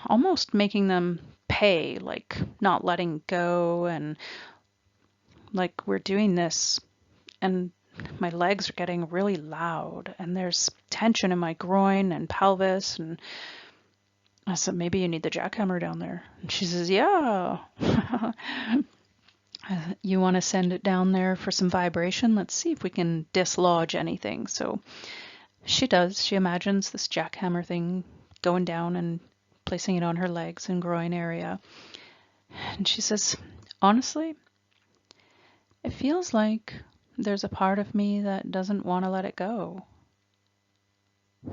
almost making them pay, like not letting go, and like we're doing this and my legs are getting really loud and there's tension in my groin and pelvis. And I said, maybe you need the jackhammer down there. And she says, yeah. You want to send it down there for some vibration? Let's see if we can dislodge anything. So she does. She imagines this jackhammer thing going down and placing it on her legs and groin area. And she says, honestly, it feels like there's a part of me that doesn't want to let it go.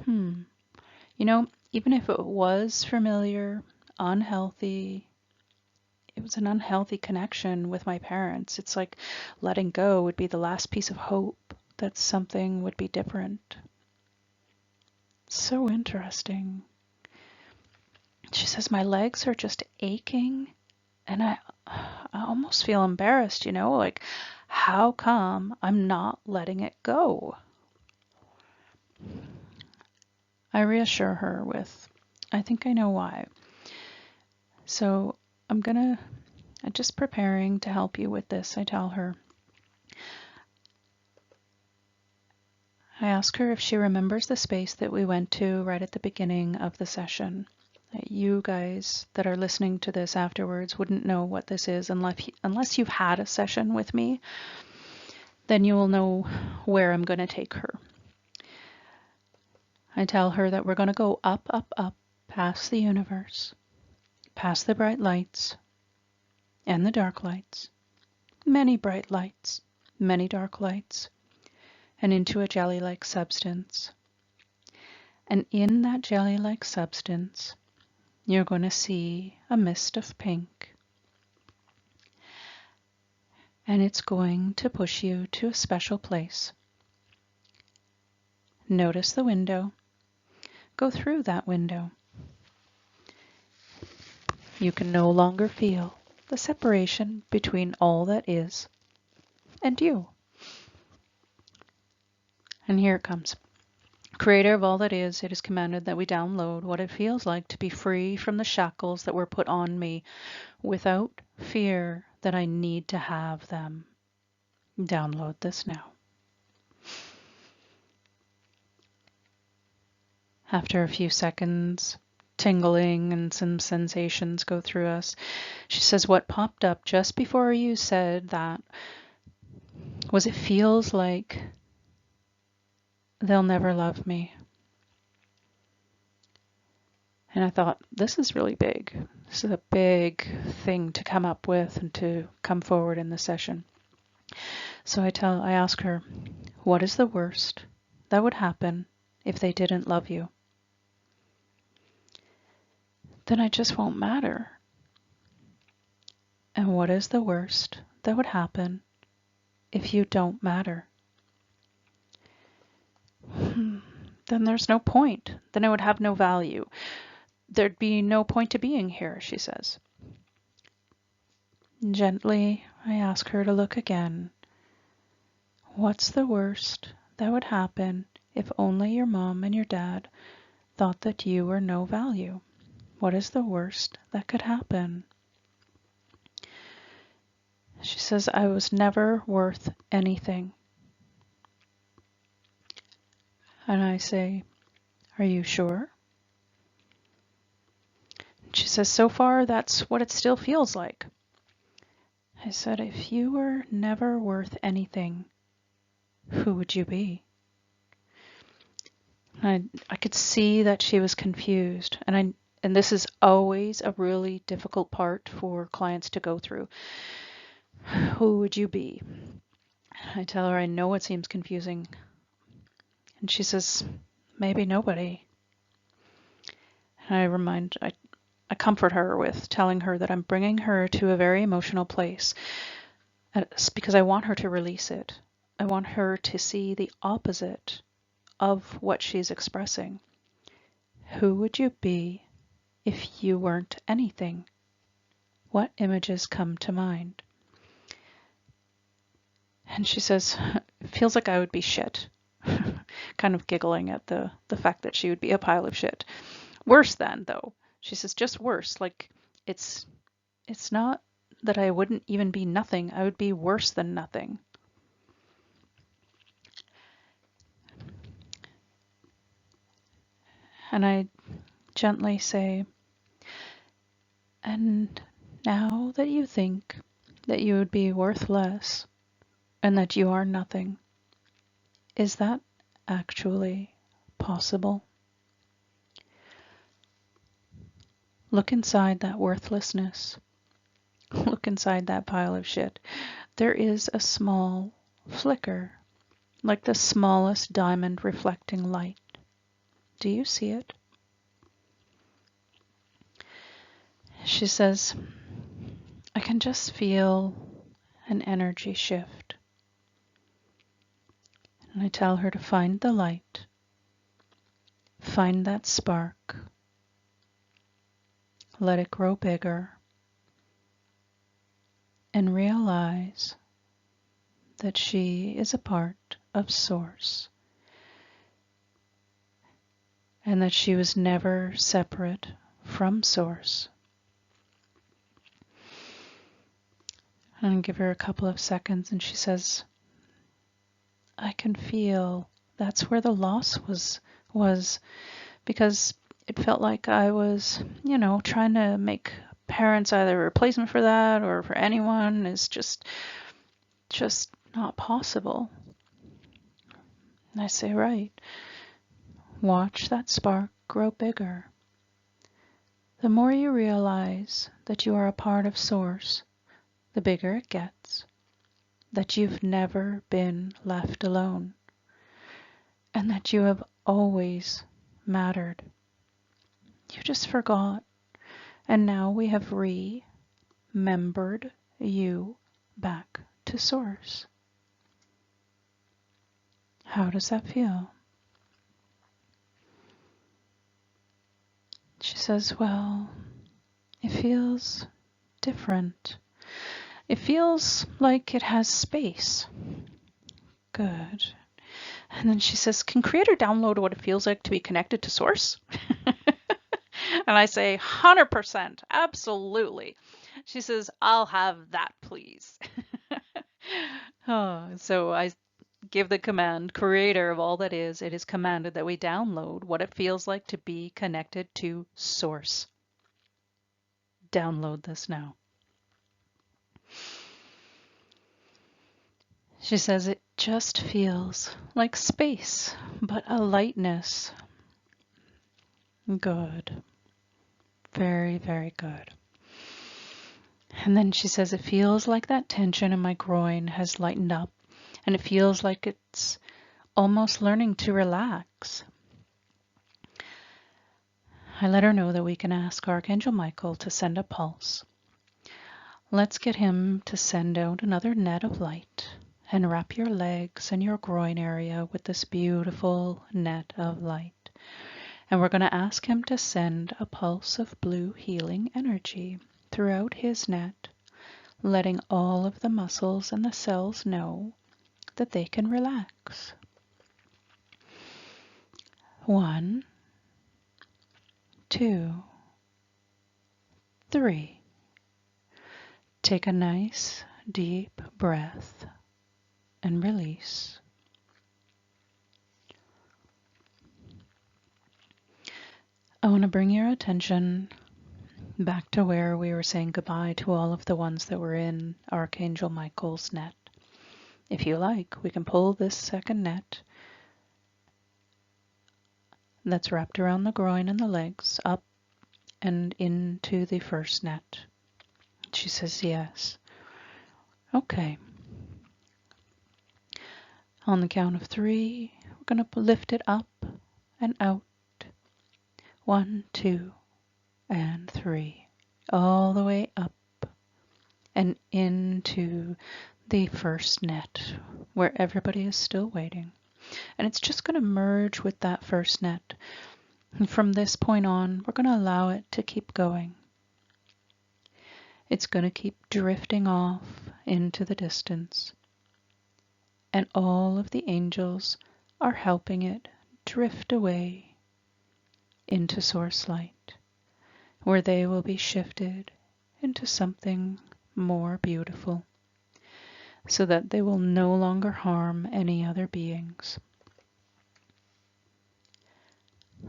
You know, even if it was familiar, unhealthy, it was an unhealthy connection with my parents. It's like letting go would be the last piece of hope that something would be different. So interesting. She says, my legs are just aching and I almost feel embarrassed, like how come I'm not letting it go? I reassure her with, I think I know why. So I'm just preparing to help you with this, I tell her. I ask her if she remembers the space that we went to right at the beginning of the session. You guys that are listening to this afterwards wouldn't know what this is unless you've had a session with me. Then you will know where I'm going to take her. I tell her that we're going to go up, up, up, past the universe, past the bright lights and the dark lights, many bright lights, many dark lights, and into a jelly-like substance. And in that jelly-like substance, you're going to see a mist of pink. And it's going to push you to a special place. Notice the window. Go through that window. You can no longer feel the separation between all that is and you. And here it comes. Creator of all that is, it is commanded that we download what it feels like to be free from the shackles that were put on me without fear that I need to have them. Download this now. After a few seconds, tingling and some sensations go through us, she says, what popped up just before you said that was it feels like they'll never love me. And I thought, this is really big. This is a big thing to come up with and to come forward in the session. So I ask her, what is the worst that would happen if they didn't love you? Then I just won't matter. And what is the worst that would happen if you don't matter? Then there's no point. Then I would have no value. There'd be no point to being here, she says. Gently, I ask her to look again. What's the worst that would happen if only your mom and your dad thought that you were no value? What is the worst that could happen? She says, I was never worth anything. And I say, are you sure? She says, so far, that's what it still feels like. I said, if you were never worth anything, who would you be? I could see that she was confused, and this is always a really difficult part for clients to go through. Who would you be? I tell her, I know it seems confusing. And she says, maybe nobody. And I comfort her with telling her that I'm bringing her to a very emotional place. because I want her to release it. I want her to see the opposite of what she's expressing. Who would you be if you weren't anything? What images come to mind? And she says, it feels like I would be shit. Kind of giggling at the fact that she would be a pile of shit. Worse than, though. She says, just worse. Like, it's not that I wouldn't even be nothing. I would be worse than nothing. And I gently say, and now that you think that you would be worth less and that you are nothing, is that actually possible? Look inside that worthlessness. Look inside that pile of shit. There is a small flicker, like the smallest diamond reflecting light. Do you see it? She says, I can just feel an energy shift. And I tell her to find the light, find that spark, let it grow bigger, and realize that she is a part of Source and that she was never separate from Source. And I give her a couple of seconds and she says, I can feel that's where the loss was because it felt like I was, trying to make parents either a replacement for that or for anyone is just not possible. And I say, right. Watch that spark grow bigger. The more you realize that you are a part of Source, the bigger it gets. That you've never been left alone. And that you have always mattered. You just forgot. And now we have remembered you back to Source. How does that feel? She says, well, it feels different. It feels like it has space. Good. And then she says, can Creator download what it feels like to be connected to Source? And I say, 100%, absolutely. She says, I'll have that, please. So I give the command, Creator of all that is, it is commanded that we download what it feels like to be connected to Source. Download this now. She says it just feels like space, but a lightness. Good. Very, very good. And then she says it feels like that tension in my groin has lightened up, and it feels like it's almost learning to relax. I let her know that we can ask Archangel Michael to send a pulse. Let's get him to send out another net of light and wrap your legs and your groin area with this beautiful net of light. And we're going to ask him to send a pulse of blue healing energy throughout his net, letting all of the muscles and the cells know that they can relax. 1, 2, 3. Take a nice deep breath and release. I want to bring your attention back to where we were saying goodbye to all of the ones that were in Archangel Michael's net. If you like, we can pull this second net that's wrapped around the groin and the legs up and into the first net. She says yes. Okay. On the count of 3, we're going to lift it up and out. 1, 2, and 3. All the way up and into the first net where everybody is still waiting. And it's just going to merge with that first net. And from this point on, we're going to allow it to keep going. It's going to keep drifting off into the distance. And all of the angels are helping it drift away into source light, where they will be shifted into something more beautiful, so that they will no longer harm any other beings.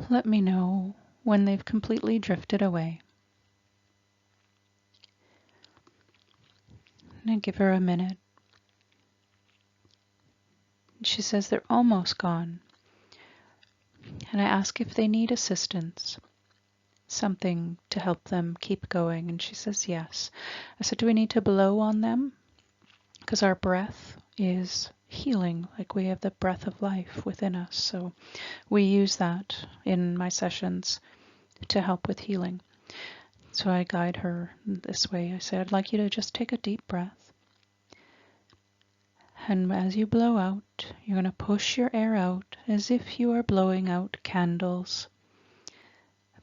Let me know when they've completely drifted away. And I give her a minute. She says they're almost gone. And I ask if they need assistance, something to help them keep going. And she says yes. I said, do we need to blow on them? Because our breath is healing, like we have the breath of life within us. So we use that in my sessions to help with healing. So I guide her this way. I say, I'd like you to just take a deep breath. And as you blow out, you're going to push your air out as if you are blowing out candles.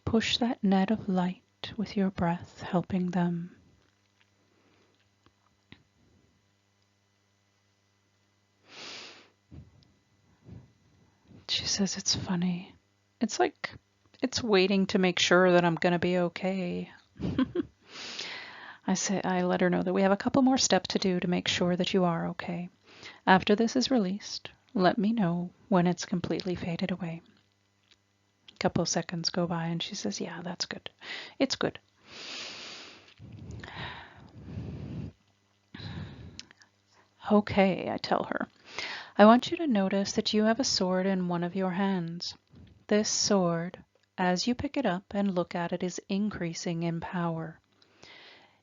Push that net of light with your breath, helping them. She says it's funny. It's like it's waiting to make sure that I'm going to be okay. I let her know that we have a couple more steps to do to make sure that you are okay. After this is released, let me know when it's completely faded away. A couple of seconds go by and she says, yeah, that's good. It's good. Okay, I tell her. I want you to notice that you have a sword in one of your hands. This sword, as you pick it up and look at it, is increasing in power.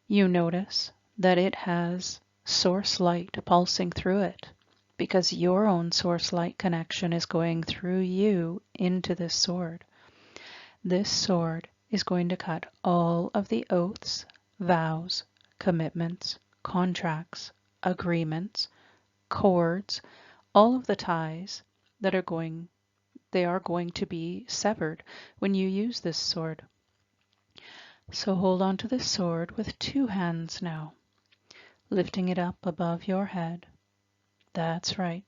You notice that it has source light pulsing through it because your own source light connection is going through you into this sword. This sword is going to cut all of the oaths, vows, commitments, contracts, agreements, cords, all of the ties that are going to be severed when you use this sword. So hold on to this sword with two hands now, lifting it up above your head. That's right.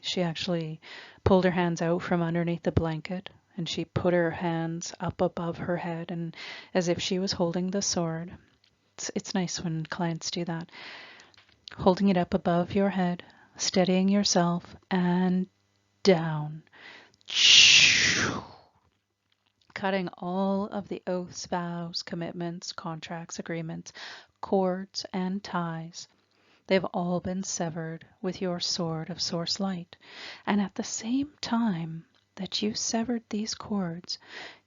She actually pulled her hands out from underneath the blanket and she put her hands up above her head and as if she was holding the sword. It's nice when clients do that. Holding it up above your head, steadying yourself, and down. Cutting all of the oaths, vows, commitments, contracts, agreements, cords, and ties. They've all been severed with your sword of source light. And at the same time that you severed these cords,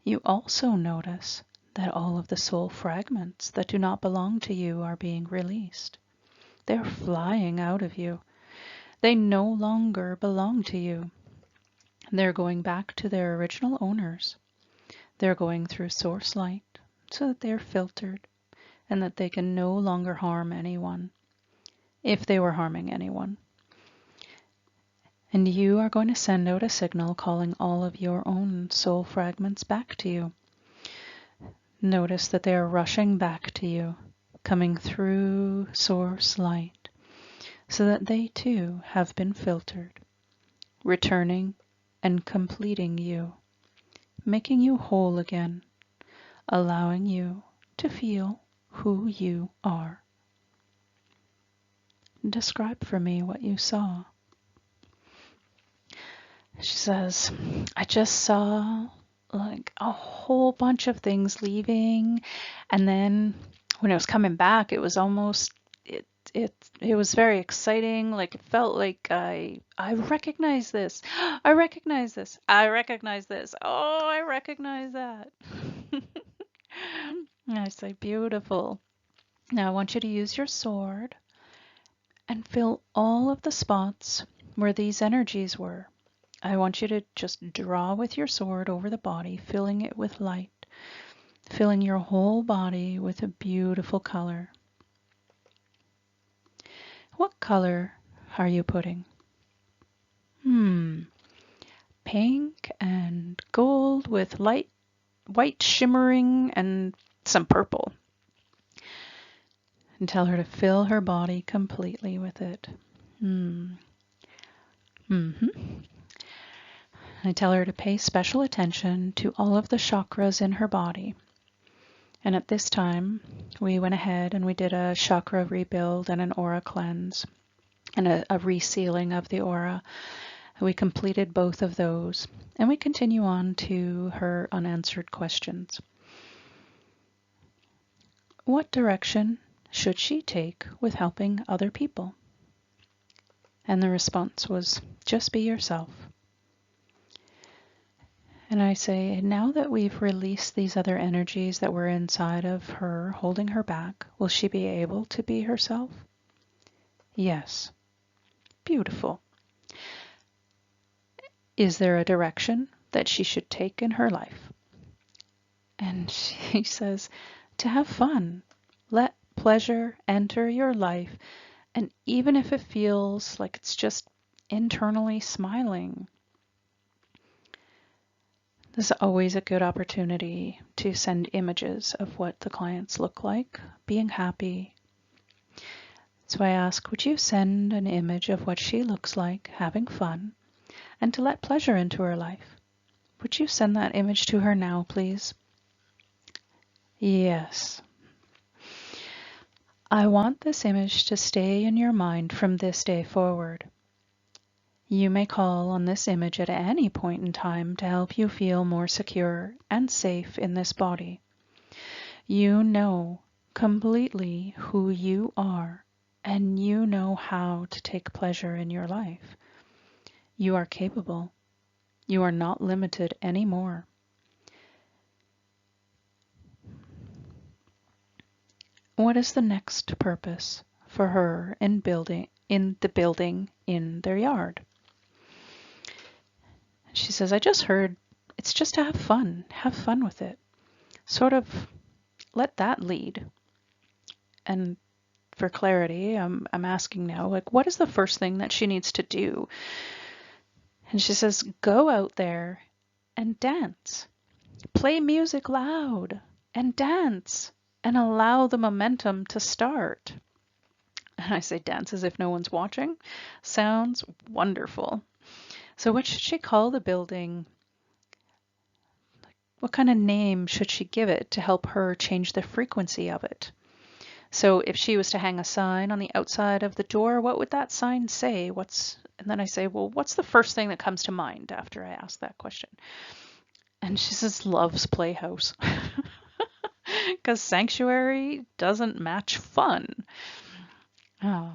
you also notice that all of the soul fragments that do not belong to you are being released. They're flying out of you. They no longer belong to you. They're going back to their original owners. They're going through source light so that they're filtered and that they can no longer harm anyone, if they were harming anyone. And you are going to send out a signal calling all of your own soul fragments back to you. Notice that they are rushing back to you, coming through source light, so that they too have been filtered, returning and completing you, making you whole again, allowing you to feel who you are. Describe for me what you saw. She says, I just saw like a whole bunch of things leaving, and then when it was coming back, it was almost it was very exciting. Like it felt like I recognize this. I recognize this. I recognize this. Oh, I recognize that. I say, beautiful. Now I want you to use your sword and fill all of the spots where these energies were. I want you to just draw with your sword over the body, filling it with light, filling your whole body with a beautiful color. What color are you putting? Pink and gold with light white shimmering and some purple. And tell her to fill her body completely with it. I tell her to pay special attention to all of the chakras in her body. And at this time, we went ahead and we did a chakra rebuild and an aura cleanse and a resealing of the aura. We completed both of those, and we continue on to her unanswered questions. What direction should she take with helping other people? And the response was, just be yourself. And I say, now that we've released these other energies that were inside of her, holding her back, will she be able to be herself? Yes. Beautiful. Is there a direction that she should take in her life? And she says, to have fun. Let pleasure enter your life. And even if it feels like it's just internally smiling, this is always a good opportunity to send images of what the clients look like, being happy. So I ask, would you send an image of what she looks like, having fun, and to let pleasure into her life? Would you send that image to her now, please? Yes. I want this image to stay in your mind from this day forward. You may call on this image at any point in time to help you feel more secure and safe in this body. You know completely who you are, and you know how to take pleasure in your life. You are capable. You are not limited anymore. What is the next purpose for her in the building in their yard? She says, I just heard it's just to have fun. Have fun with it. Sort of let that lead. And for clarity, I'm asking now, like, what is the first thing that she needs to do? And she says, go out there and dance. Play music loud and dance and allow the momentum to start. And I say dance as if no one's watching. Sounds wonderful. So what should she call the building? What kind of name should she give it to help her change the frequency of it? So if she was to hang a sign on the outside of the door, what would that sign say? And then I say, well, what's the first thing that comes to mind after I ask that question? And she says, Love's Playhouse. Because sanctuary doesn't match fun. Oh,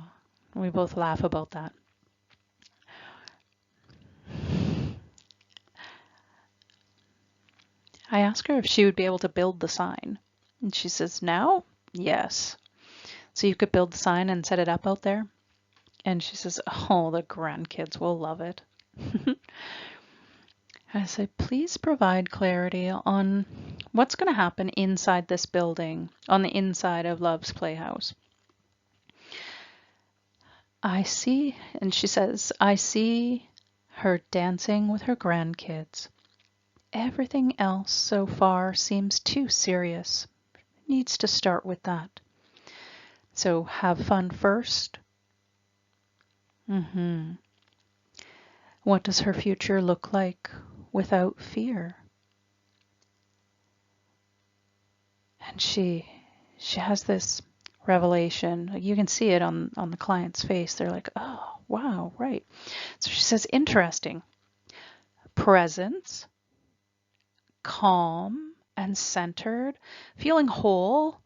we both laugh about that. I ask her if she would be able to build the sign. And she says, now? Yes. So you could build the sign and set it up out there? And she says, oh, the grandkids will love it. I say, please provide clarity on what's going to happen inside this building, on the inside of Love's Playhouse. I see, and she says, I see her dancing with her grandkids. Everything else so far seems too serious. Needs to start with that. So have fun first. What does her future look like without fear? And she has this revelation. You can see it on the client's face. They're like, oh, wow, right. So she says, interesting. Presence, calm and centered, feeling whole,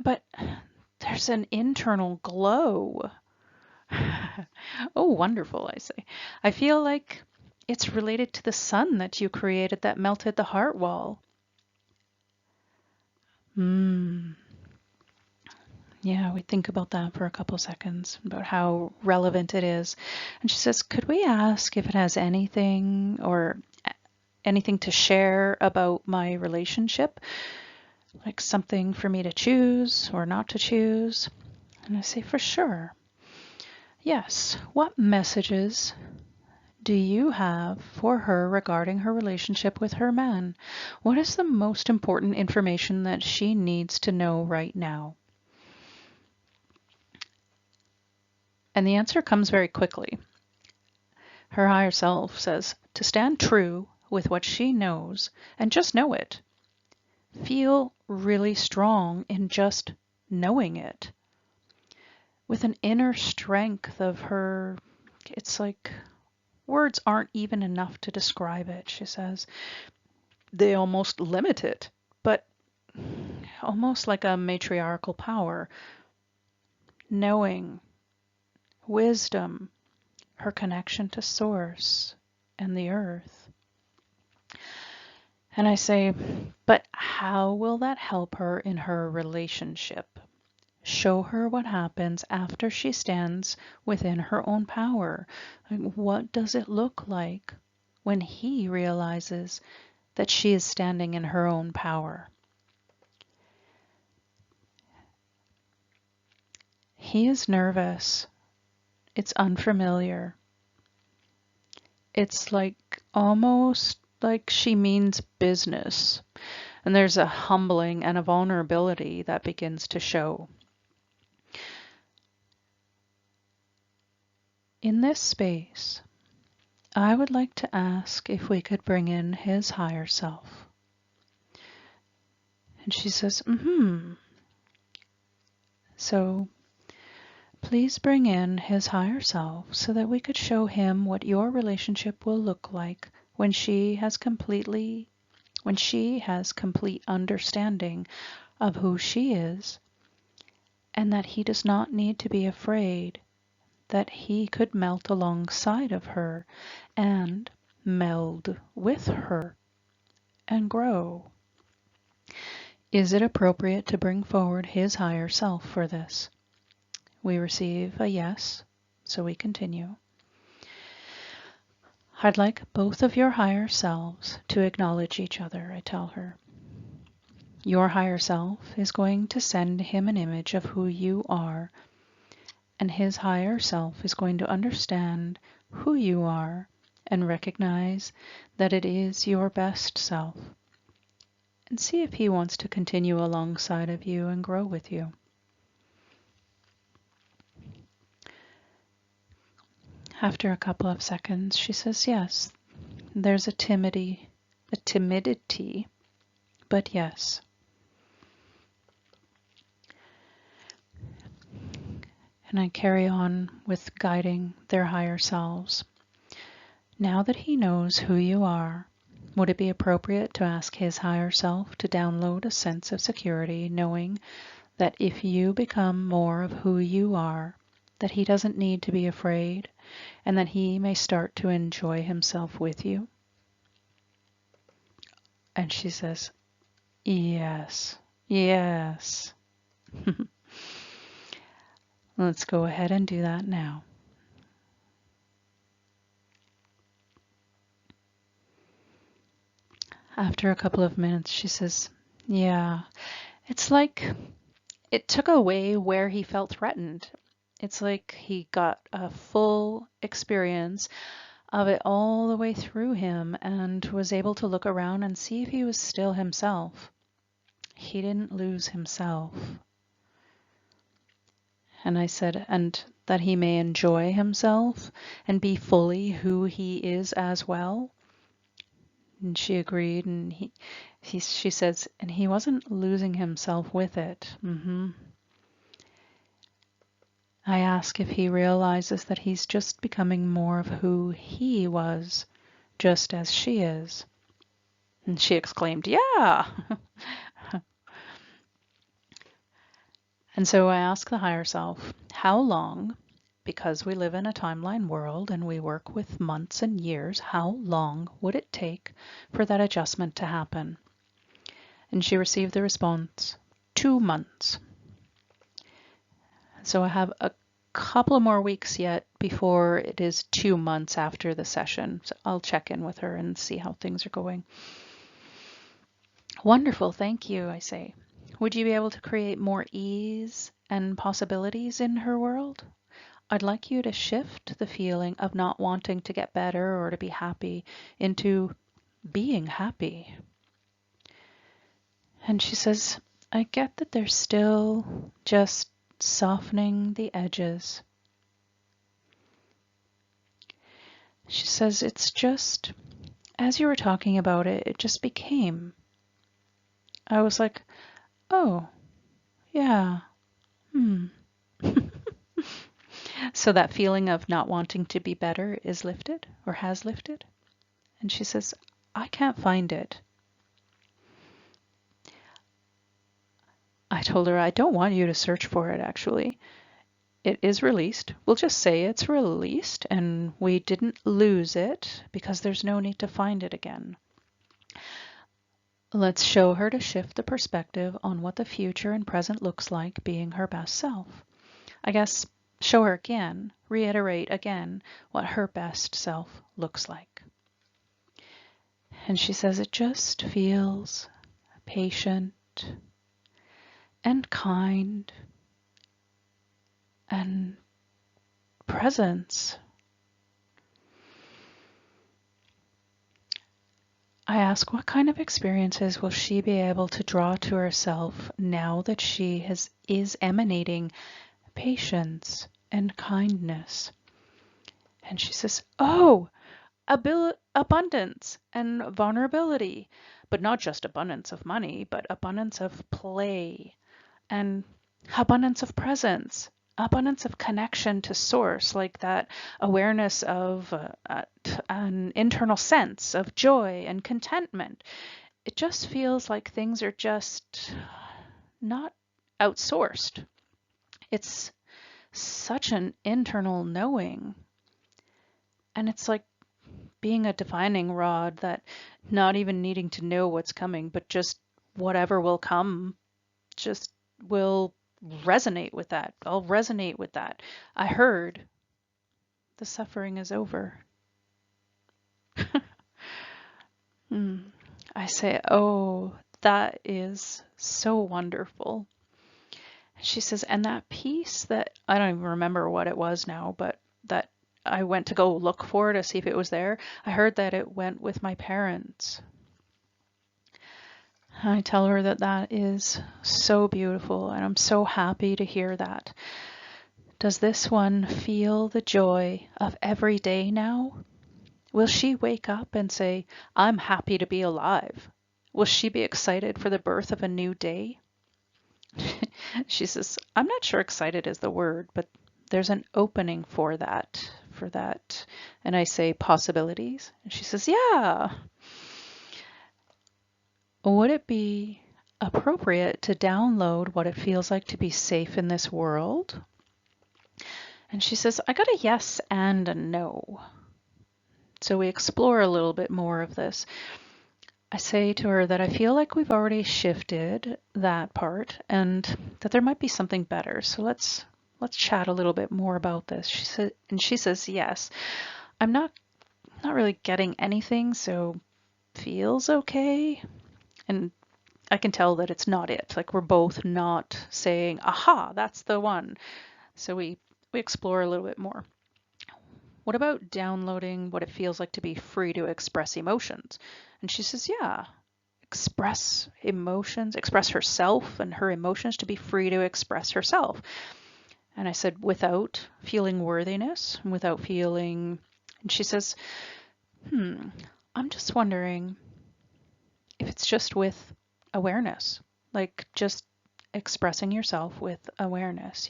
but there's an internal glow. Oh, wonderful, I say. I feel like it's related to the sun that you created that melted the heart wall. Yeah, we think about that for a couple seconds, about how relevant it is. And she says, could we ask if it has anything to share about my relationship? Like something for me to choose or not to choose? And I say, for sure. Yes, what messages do you have for her regarding her relationship with her man? What is the most important information that she needs to know right now? And the answer comes very quickly. Her higher self says to stand true with what she knows and just know it. Feel really strong in just knowing it. With an inner strength of her, it's like words aren't even enough to describe it, she says. They almost limit it, but almost like a matriarchal power. Knowing, wisdom, her connection to Source and the earth. And I say, but how will that help her in her relationship? Show her what happens after she stands within her own power. Like, what does it look like when he realizes that she is standing in her own power? He is nervous. It's unfamiliar. It's like almost like she means business. And there's a humbling and a vulnerability that begins to show. In this space, I would like to ask if we could bring in his higher self. And she says, So please bring in his higher self so that we could show him what your relationship will look like when she has complete understanding of who she is, and that he does not need to be afraid, that he could melt alongside of her and meld with her and grow. Is it appropriate to bring forward his higher self for this? We receive a yes, so we continue. I'd like both of your higher selves to acknowledge each other, I tell her. Your higher self is going to send him an image of who you are, and his higher self is going to understand who you are and recognize that it is your best self, and see if he wants to continue alongside of you and grow with you. After a couple of seconds, she says yes. There's a timidity, but yes. And I carry on with guiding their higher selves. Now that he knows who you are, would it be appropriate to ask his higher self to download a sense of security, knowing that if you become more of who you are, that he doesn't need to be afraid, and that he may start to enjoy himself with you? And she says, yes, yes. Let's go ahead and do that now. After a couple of minutes, she says, yeah, it's like it took away where he felt threatened. It's like he got a full experience of it all the way through him and was able to look around and see if he was still himself. He didn't lose himself. And I said, and that he may enjoy himself and be fully who he is as well. And she agreed, and she says, and he wasn't losing himself with it. I ask if he realizes that he's just becoming more of who he was, just as she is. And she exclaimed, yeah. And so I ask the higher self, how long, because we live in a timeline world and we work with months and years, how long would it take for that adjustment to happen? And she received the response, 2 months. So I have a couple of more weeks yet before it is 2 months after the session. So I'll check in with her and see how things are going. Wonderful, thank you, I say. Would you be able to create more ease and possibilities in her world? I'd like you to shift the feeling of not wanting to get better or to be happy into being happy. And she says, I get that there's still just softening the edges. She says, it's just, as you were talking about it, it just became. I was like, oh, yeah, So that feeling of not wanting to be better is lifted or has lifted? And she says, I can't find it. I told her, I don't want you to search for it, actually. It is released. We'll just say it's released and we didn't lose it because there's no need to find it again. Let's show her to shift the perspective on what the future and present looks like being her best self. I guess show her again, reiterate again what her best self looks like. And she says it just feels patient and kind and presence. I ask what kind of experiences will she be able to draw to herself now that she is emanating patience and kindness. And she says, oh, abundance and vulnerability, but not just abundance of money, but abundance of play and abundance of presence, abundance of connection to source, like that awareness of an internal sense of joy and contentment. It just feels like things are just not outsourced. It's such an internal knowing. And it's like being a divining rod that not even needing to know what's coming, but just whatever will come just will resonate with that. I'll resonate with that. I heard the suffering is over. I say, oh, that is so wonderful. She says, and that piece that I don't even remember what it was now, but that I went to go look for to see if it was there. I heard that it went with my parents. I tell her that that is so beautiful, and I'm so happy to hear that. Does this one feel the joy of every day now? Will she wake up and say, I'm happy to be alive? Will she be excited for the birth of a new day? She says, I'm not sure excited is the word, but there's an opening for that. And I say, possibilities? And she says, yeah. Would it be appropriate to download what it feels like to be safe in this world? And she says, I got a yes and a no. So we explore a little bit more of this. I say to her that I feel like we've already shifted that part and that there might be something better. So let's chat a little bit more about this. She says, yes. I'm not really getting anything, so feels okay. And I can tell that it's not it. Like we're both not saying, aha, that's the one. So we explore a little bit more. What about downloading what it feels like to be free to express emotions? And she says, yeah, express emotions, express herself and her emotions, to be free to express herself. And I said, without feeling worthiness, without feeling, and she says, I'm just wondering if it's just with awareness, like just expressing yourself with awareness,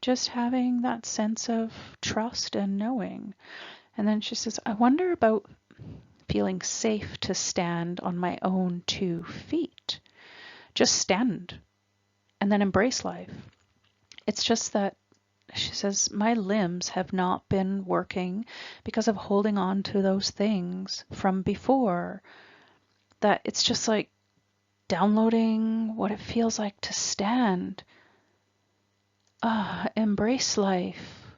just having that sense of trust and knowing. And then she says, I wonder about feeling safe to stand on my own 2 feet. Just stand and then embrace life. It's just that, she says, my limbs have not been working because of holding on to those things from before. That it's just like downloading what it feels like to stand. Embrace life.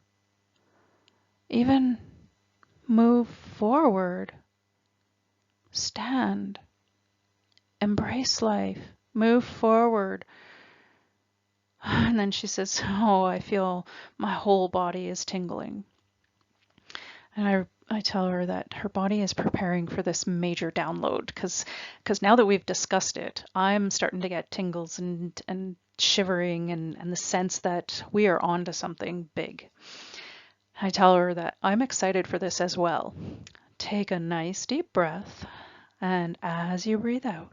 Even move forward. Stand. Embrace life. Move forward. And then she says, oh, I feel my whole body is tingling. And I tell her that her body is preparing for this major download because now that we've discussed it, I'm starting to get tingles and shivering and the sense that we are on to something big. I tell her that I'm excited for this as well. Take a nice deep breath, and as you breathe out,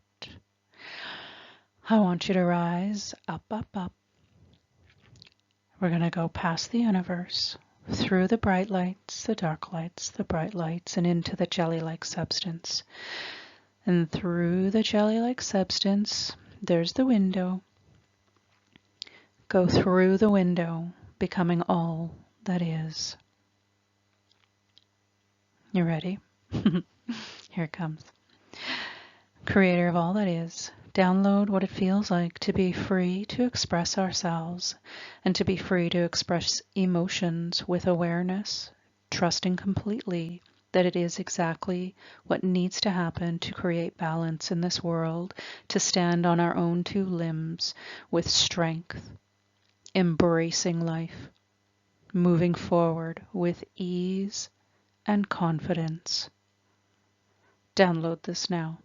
I want you to rise up, up, up. We're going to go past the universe, through the bright lights, the dark lights, the bright lights, and into the jelly-like substance. And through the jelly-like substance, there's the window. Go through the window, becoming all that is. You ready? Here it comes. Creator of all that is, download what it feels like to be free to express ourselves and to be free to express emotions with awareness, trusting completely that it is exactly what needs to happen to create balance in this world, to stand on our own two limbs with strength, embracing life, moving forward with ease and confidence. Download this now.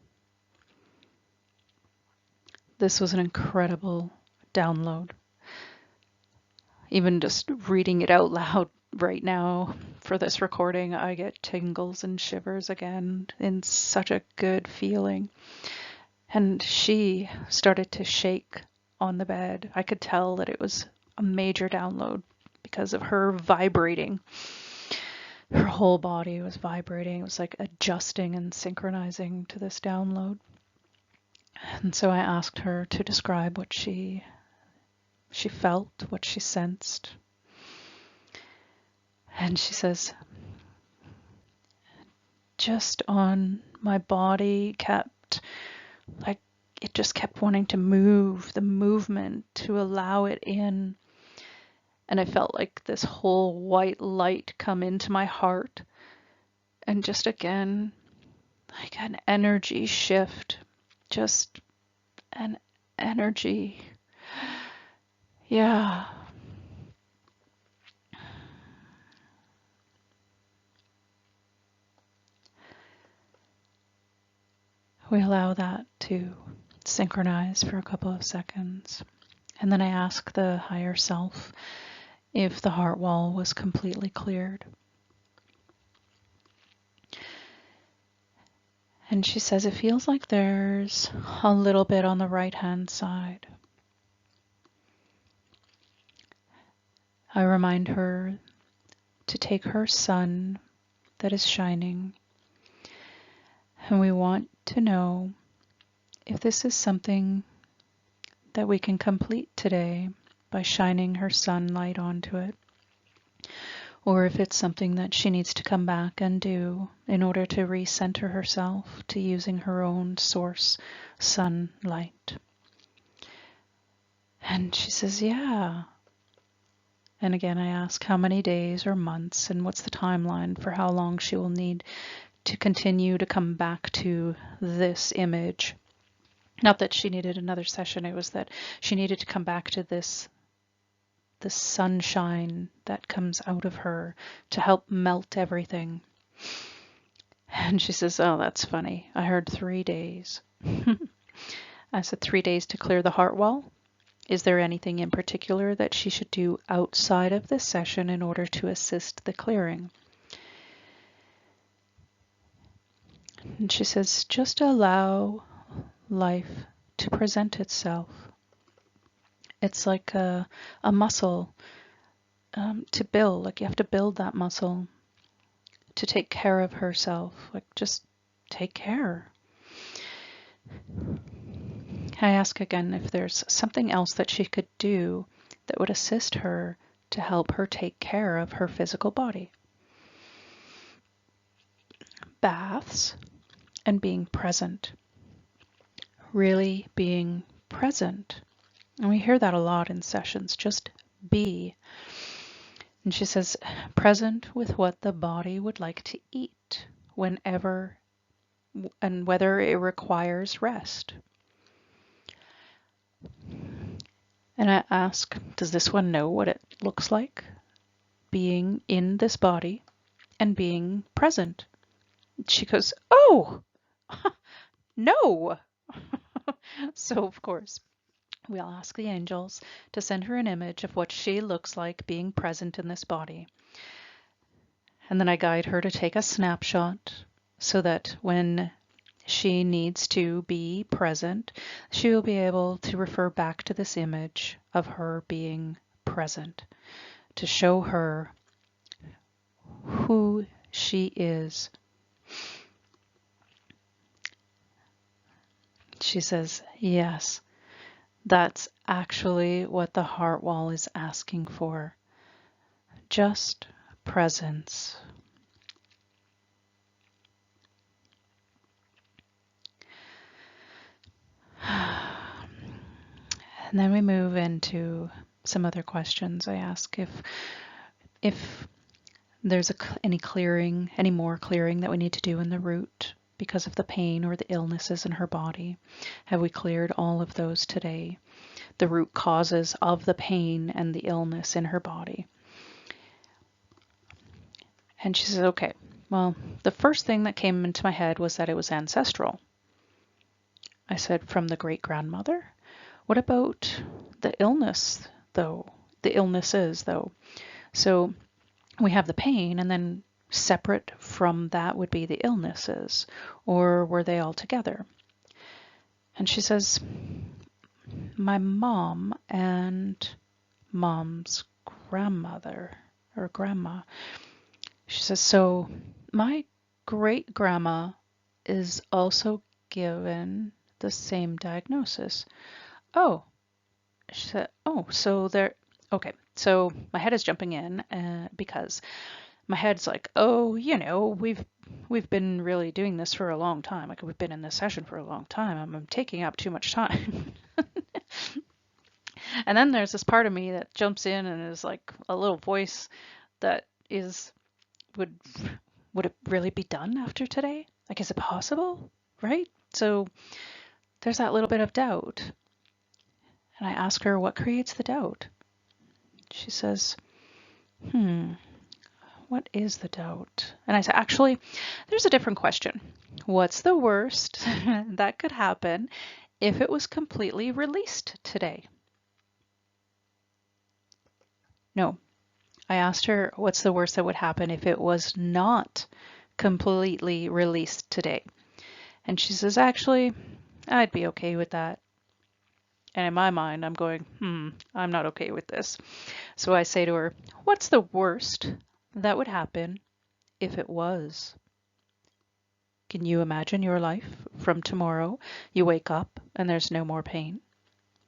This was an incredible download. Even just reading it out loud right now for this recording, I get tingles and shivers again in such a good feeling. And she started to shake on the bed. I could tell that it was a major download because of her vibrating. Her whole body was vibrating. It was like adjusting and synchronizing to this download. And so I asked her to describe what she felt, what she sensed. And she says, just on my body kept, like, it just kept wanting to move, the movement to allow it in. And I felt like this whole white light come into my heart. And just again, like an energy shift, just an energy. Yeah. We allow that to synchronize for a couple of seconds. And then I ask the higher self if the heart wall was completely cleared. And she says it feels like there's a little bit on the right-hand side. I remind her to take her sun that is shining, and we want to know if this is something that we can complete today by shining her sunlight onto it, or if it's something that she needs to come back and do in order to recenter herself to using her own source sunlight. And she says, yeah. And again, I ask how many days or months and what's the timeline for how long she will need to continue to come back to this image. Not that she needed another session, it was that she needed to come back to this, the sunshine that comes out of her to help melt everything. And she says, oh, that's funny. I heard 3 days. I said 3 days to clear the heart wall. Is there anything in particular that she should do outside of this session in order to assist the clearing? And she says, just allow life to present itself. It's like a muscle to build, like you have to build that muscle to take care of herself, like just take care. I ask again if there's something else that she could do that would assist her to help her take care of her physical body. Baths and being present. Really being present. And we hear that a lot in sessions, just be. And she says, present with what the body would like to eat whenever and whether it requires rest. And I ask, does this one know what it looks like being in this body and being present? She goes, oh, no. So, of course, we'll ask the angels to send her an image of what she looks like being present in this body. And then I guide her to take a snapshot so that when she needs to be present, she will be able to refer back to this image of her being present, to show her who she is. She says, yes, that's actually what the heart wall is asking for. Just presence. And then we move into some other questions. I ask if there's any more clearing that we need to do in the root because of the pain or the illnesses in her body. Have we cleared all of those today? The root causes of the pain and the illness in her body. And she says, okay, well, the first thing that came into my head was that it was ancestral. I said, from the great-grandmother? What about the illness, though? The illnesses, though. So we have the pain, and then separate from that would be the illnesses, or were they all together? And she says, my mom and mom's grandmother, or grandma. She says, so my great-grandma is also given the same diagnosis. Oh, she said, oh, so there, okay, so my head is jumping in because my head's like, oh, we've been really doing this for a long time. Like we've been in this session for a long time. I'm taking up too much time. And then there's this part of me that jumps in and is like a little voice that is, would it really be done after today? Like, is it possible? Right? So there's that little bit of doubt. And I ask her, what creates the doubt? She says, what is the doubt? And I said, actually, there's a different question. What's the worst that could happen if it was completely released today? No. I asked her, what's the worst that would happen if it was not completely released today? And she says, actually, I'd be okay with that. And in my mind, I'm going, I'm not okay with this. So I say to her, what's the worst that would happen if it was? Can you imagine your life from tomorrow? You wake up and there's no more pain.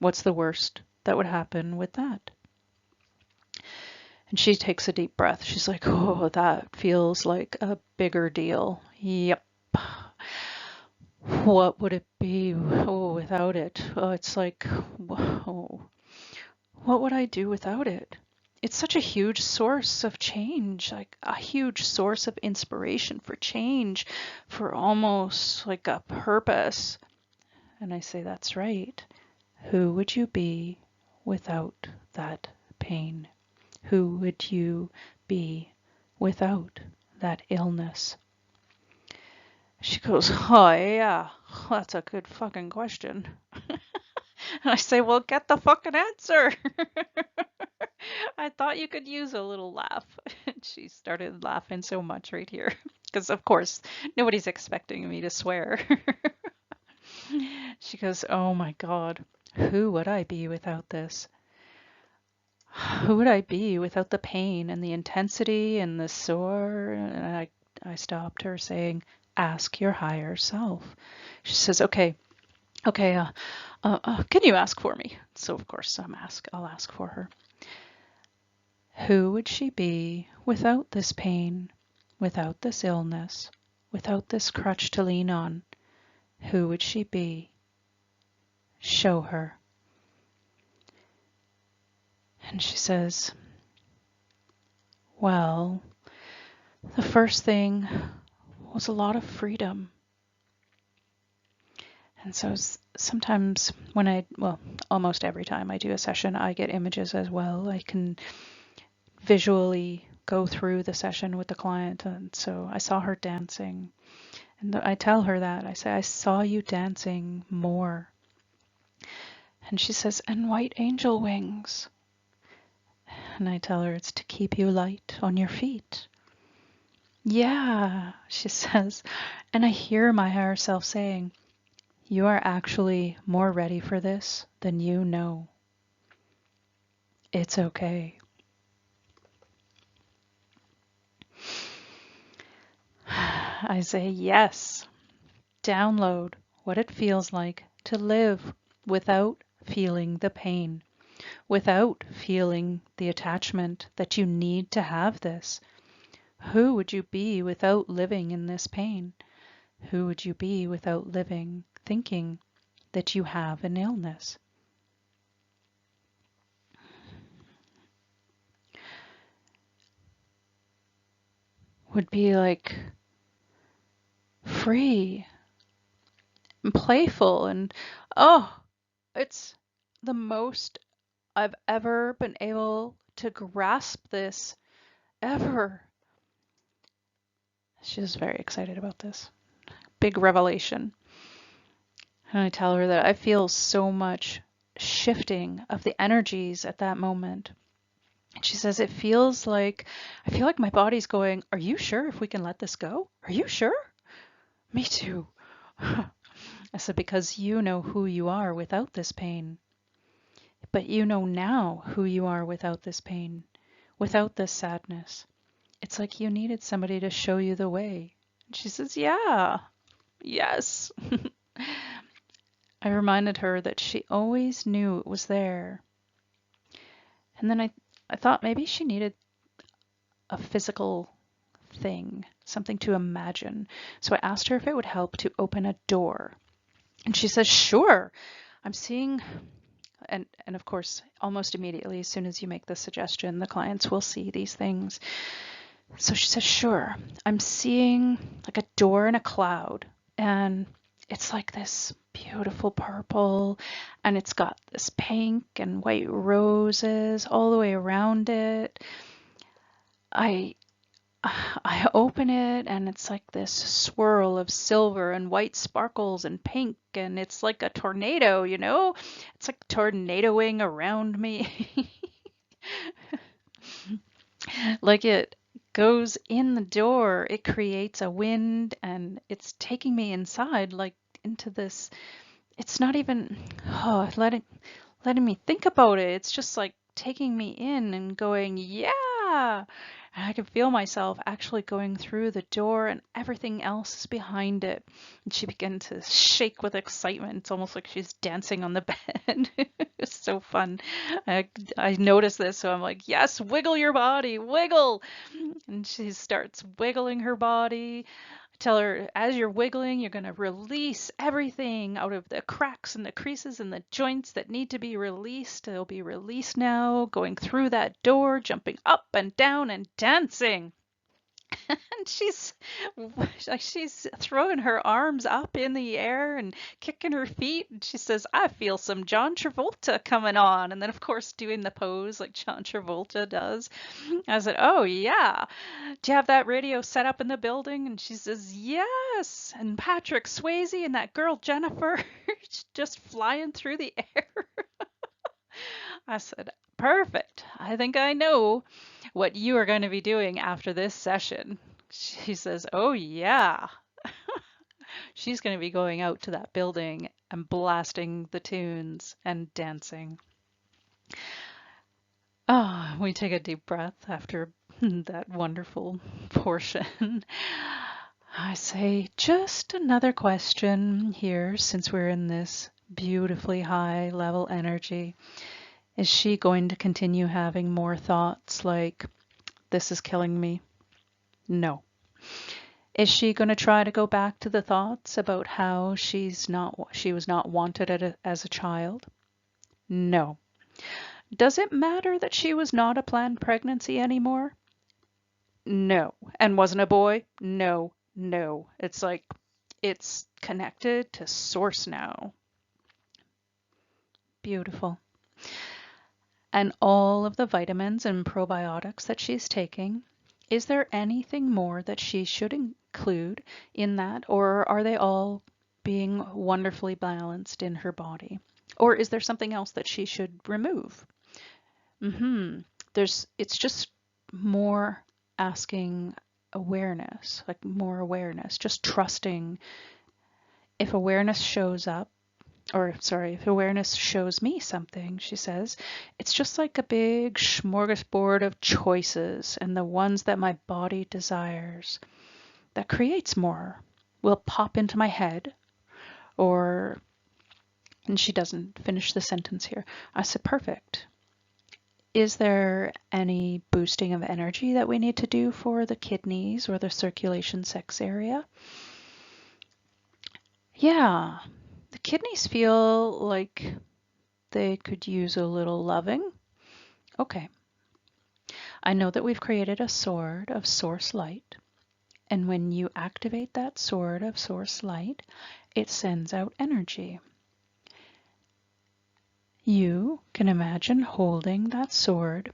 What's the worst that would happen with that? And she takes a deep breath. She's like, oh, that feels like a bigger deal. Yep. What would it be without it? It's like, whoa, what would I do without it? It's such a huge source of change, like a huge source of inspiration for change, for almost like a purpose. And I say, that's right. Who would you be without that pain? Who would you be without that illness? She goes, oh yeah, that's a good fucking question. And I say, well, get the fucking answer. I thought you could use a little laugh. And she started laughing so much right here. Because, of course, nobody's expecting me to swear. She goes, oh my God, who would I be without this? Who would I be without the pain and the intensity and the sore? And I stopped her saying, ask your higher self. She says, okay, can you ask for me? So of course I'll ask for her. Who would she be without this pain, without this illness, without this crutch to lean on? Who would she be? Show her. And she says, well, the first thing was a lot of freedom. And so sometimes almost every time I do a session, I get images as well. I can visually go through the session with the client. And so I saw her dancing. And I tell her that. I say, I saw you dancing more. And she says, and white angel wings. And I tell her it's to keep you light on your feet. Yeah, she says. And I hear my higher self saying, you are actually more ready for this than you know. It's okay. I say, yes. Download what it feels like to live without feeling the pain, without feeling the attachment that you need to have this. Who would you be without living in this pain? Who would you be without living, thinking that you have an illness? Would be like free and playful and it's the most I've ever been able to grasp this ever. She's very excited about this. Big revelation. And I tell her that I feel so much shifting of the energies at that moment. And she says, I feel like my body's going, are you sure if we can let this go? Are you sure? Me too. I said, because you know who you are without this pain. But you know now who you are without this pain, without this sadness. It's like you needed somebody to show you the way. And she says, yeah, yes. I reminded her that she always knew it was there. And then I thought maybe she needed a physical thing, something to imagine. So I asked her if it would help to open a door. And she says, sure. I'm seeing, and of course, almost immediately, as soon as you make the suggestion, the clients will see these things. So she says, sure. I'm seeing like a door in a cloud, and it's like this beautiful purple, and it's got this pink and white roses all the way around it. I open it and it's like this swirl of silver and white sparkles and pink, and it's like a tornado, you know? It's like tornadoing around me. Like it goes in the door, it creates a wind and it's taking me inside, like into this. It's not even letting me think about it. It's just like taking me in and going, yeah. And I can feel myself actually going through the door and everything else is behind it. And she began to shake with excitement. It's almost like she's dancing on the bed. It's so fun. I noticed this, so I'm like, yes, wiggle your body, wiggle. And she starts wiggling her body. Tell her, as you're wiggling, you're going to release everything out of the cracks and the creases and the joints that need to be released. They'll be released now, going through that door, jumping up and down and dancing. And she's throwing her arms up in the air and kicking her feet. And she says, I feel some John Travolta coming on. And then, of course, doing the pose like John Travolta does. I said, oh, yeah. Do you have that radio set up in the building? And she says, yes. And Patrick Swayze and that girl Jennifer just flying through the air. I said, perfect. I think I know what you are going to be doing after this session. She says, oh, yeah. She's going to be going out to that building and blasting the tunes and dancing. Ah, we take a deep breath after that wonderful portion. I say, just another question here, since we're in this beautifully high level energy. Is she going to continue having more thoughts like, this is killing me? No. Is she going to try to go back to the thoughts about how she was not wanted as a child? No. Does it matter that she was not a planned pregnancy anymore? No. And wasn't a boy? No. It's like, it's connected to source now. Beautiful. And all of the vitamins and probiotics that she's taking, is there anything more that she should include in that, or are they all being wonderfully balanced in her body? Or is there something else that she should remove? It's just more asking awareness, like more awareness, just trusting. If awareness shows up, or sorry, if awareness shows me something, she says, it's just like a big smorgasbord of choices, and the ones that my body desires, that creates more, will pop into my head, or, and she doesn't finish the sentence here. I said, perfect. Is there any boosting of energy that we need to do for the kidneys or the circulation sex area? Yeah, the kidneys feel like they could use a little loving. Okay. I know that we've created a sword of source light, and when you activate that sword of source light, it sends out energy. You can imagine holding that sword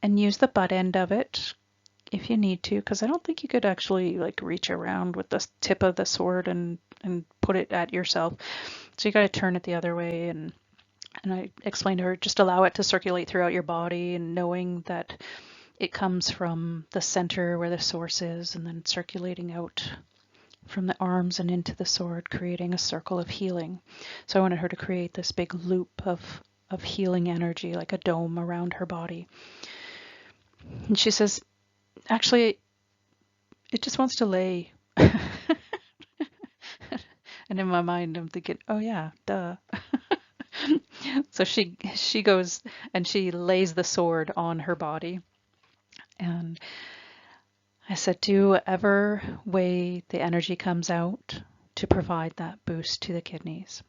and use the butt end of it if you need to, because I don't think you could actually like reach around with the tip of the sword and put it at yourself. So you got to turn it the other way, and I explained to her, just allow it to circulate throughout your body, and knowing that it comes from the center where the source is, and then circulating out from the arms and into the sword, creating a circle of healing. So I wanted her to create this big loop of healing energy, like a dome around her body. And she says, actually, it just wants to lay. And in my mind, I'm thinking, oh yeah, duh. So she goes and she lays the sword on her body. And I said, do whatever way the energy comes out to provide that boost to the kidneys.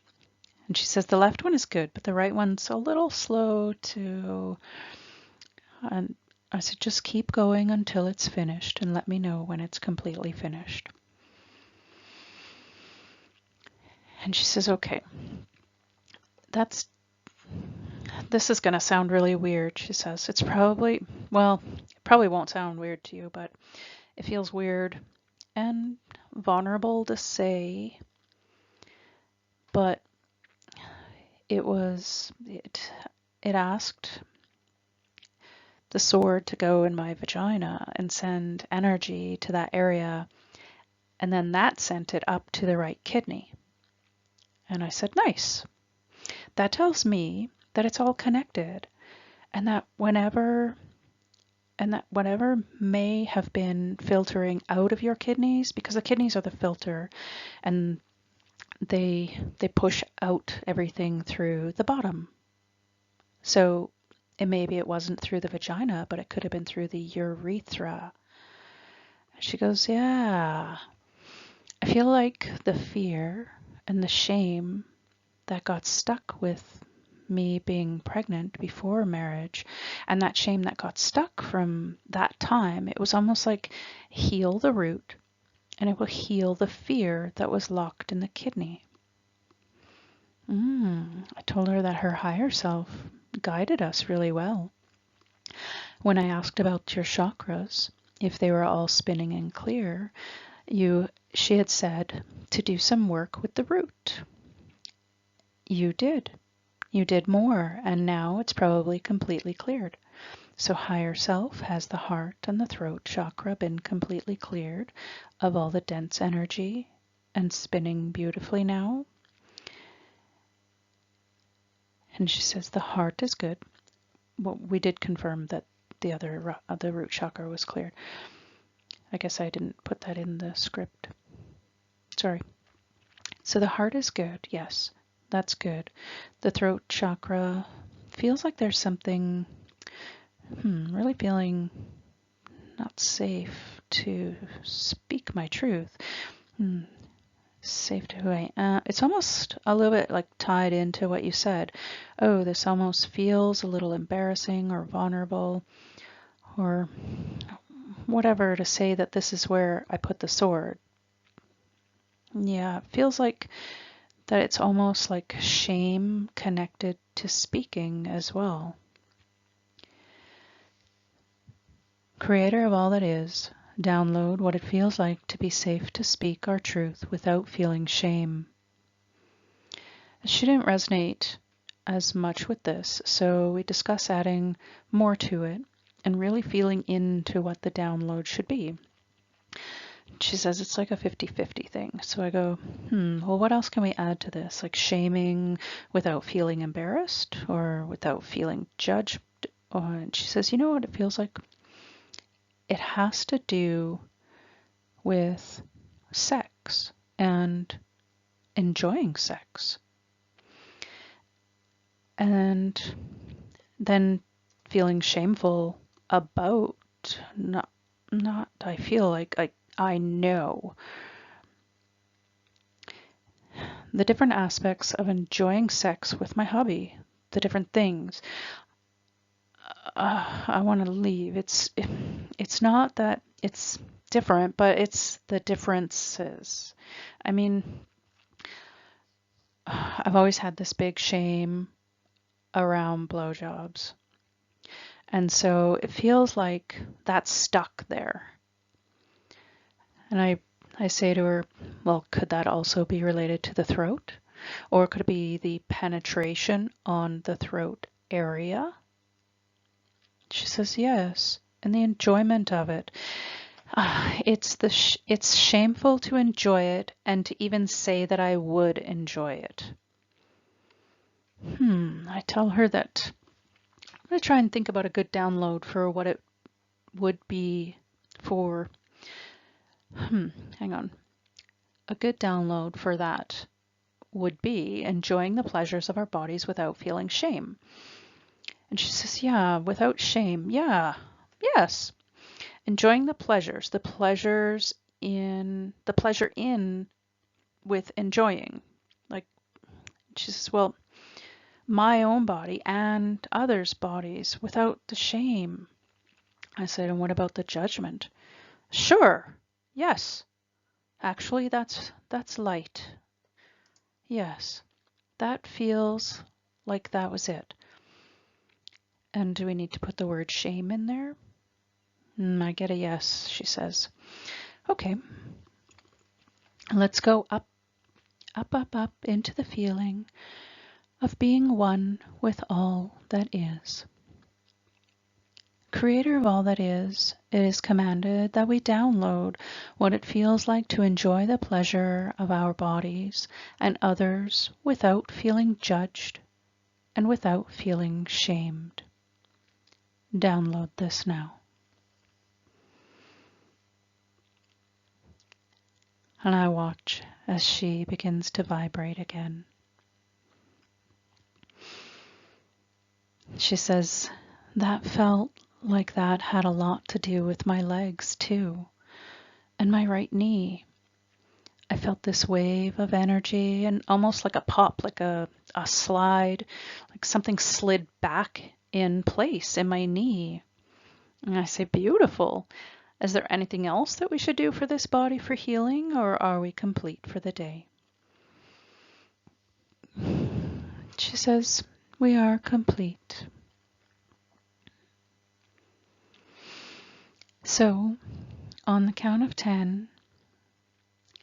And she says the left one is good, but the right one's a little slow to. And I said, just keep going until it's finished and let me know when it's completely finished. And she says, okay, this is going to sound really weird, she says. It's probably, well, it probably won't sound weird to you, but it feels weird and vulnerable to say, but it asked the sword to go in my vagina and send energy to that area, and then that sent it up to the right kidney. And I said, nice. That tells me that it's all connected, and that whatever may have been filtering out of your kidneys, because the kidneys are the filter, and they push out everything through the bottom. So maybe it wasn't through the vagina, but it could have been through the urethra. She goes, yeah. I feel like the fear and the shame that got stuck with me being pregnant before marriage, and that shame that got stuck from that time, it was almost like heal the root and it will heal the fear that was locked in the kidney. I told her that her higher self guided us really well. When I asked about your chakras, if they were all spinning and clear, she had said to do some work with the root. You did. You did more, and now it's probably completely cleared. So higher self, has the heart and the throat chakra been completely cleared of all the dense energy and spinning beautifully now? And she says the heart is good. Well, we did confirm that the root chakra was cleared. I guess I didn't put that in the script. Sorry. So the heart is good. Yes, that's good. The throat chakra feels like there's something, really feeling not safe to speak my truth. Safe to who I am. It's almost a little bit like tied into what you said. Oh, this almost feels a little embarrassing or vulnerable or whatever to say that this is where I put the sword. Yeah, it feels like that it's almost like shame connected to speaking as well. Creator of all that is, download what it feels like to be safe to speak our truth without feeling shame. She didn't resonate as much with this, so we discuss adding more to it and really feeling into what the download should be. She says it's like a 50-50 thing. So I go, well, what else can we add to this? Like shaming without feeling embarrassed or without feeling judged? And she says, you know what it feels like? It has to do with sex and enjoying sex. And then feeling shameful about not I feel like I know the different aspects of enjoying sex with my hubby, the different things. I want to leave. It's not that it's different, but it's the differences. I mean, I've always had this big shame around blowjobs. And so it feels like that's stuck there. And I say to her, well, could that also be related to the throat? Or could it be the penetration on the throat area? She says, yes. And the enjoyment of it. It's shameful to enjoy it and to even say that I would enjoy it. I tell her that I'm going to try and think about a good download for what it would be for, hang on. A good download for that would be enjoying the pleasures of our bodies without feeling shame. And she says, yeah, without shame. Yeah, yes. Enjoying the pleasures in the pleasure in with enjoying. Like she says, well, my own body and others' bodies without the shame. I said, and what about the judgment? Sure. Yes. Actually, that's light. Yes. That feels like that was it. And do we need to put the word shame in there? I get a yes, she says. Okay. Let's go up, up, up, up into the feeling of being one with all that is. Creator of all that is, it is commanded that we download what it feels like to enjoy the pleasure of our bodies and others without feeling judged and without feeling shamed. Download this now. And I watch as she begins to vibrate again. She says, that felt like that had a lot to do with my legs too, and my right knee. I felt this wave of energy and almost like a pop, like a slide, like something slid back in place in my knee. And I say, beautiful. Is there anything else that we should do for this body for healing, or are we complete for the day? She says, we are complete. So, on the count of 10,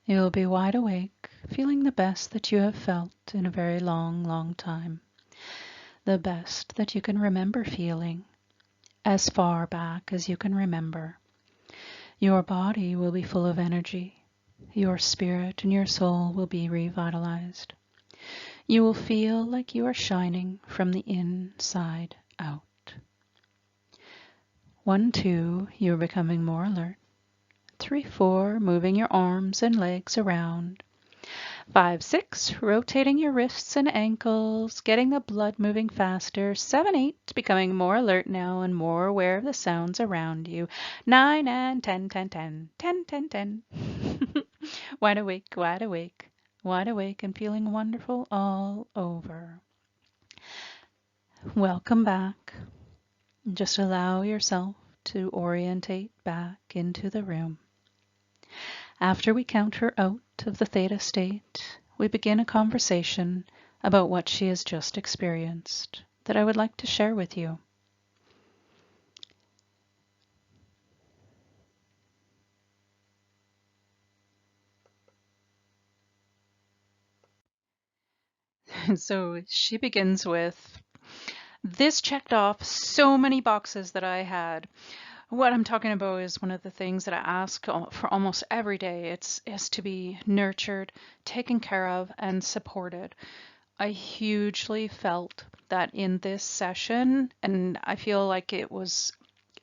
you will be wide awake, feeling the best that you have felt in a very long, long time. The best that you can remember feeling, as far back as you can remember. Your body will be full of energy. Your spirit and your soul will be revitalized. You will feel like you are shining from the inside out. 1, 2, you are becoming more alert. 3, 4, moving your arms and legs around. 5, 6, rotating your wrists and ankles, getting the blood moving faster. 7, 8, becoming more alert now and more aware of the sounds around you. 9 and 10, 10, 10, 10, 10, 10. Wide awake, wide awake, wide awake and feeling wonderful all over. Welcome back. Just allow yourself to orientate back into the room. After we count her out of the Theta state, we begin a conversation about what she has just experienced that I would like to share with you. So she begins with, this checked off so many boxes that I had. What I'm talking about is one of the things that I ask for almost every day. Is to be nurtured, taken care of, and supported. I hugely felt that in this session, and I feel like it was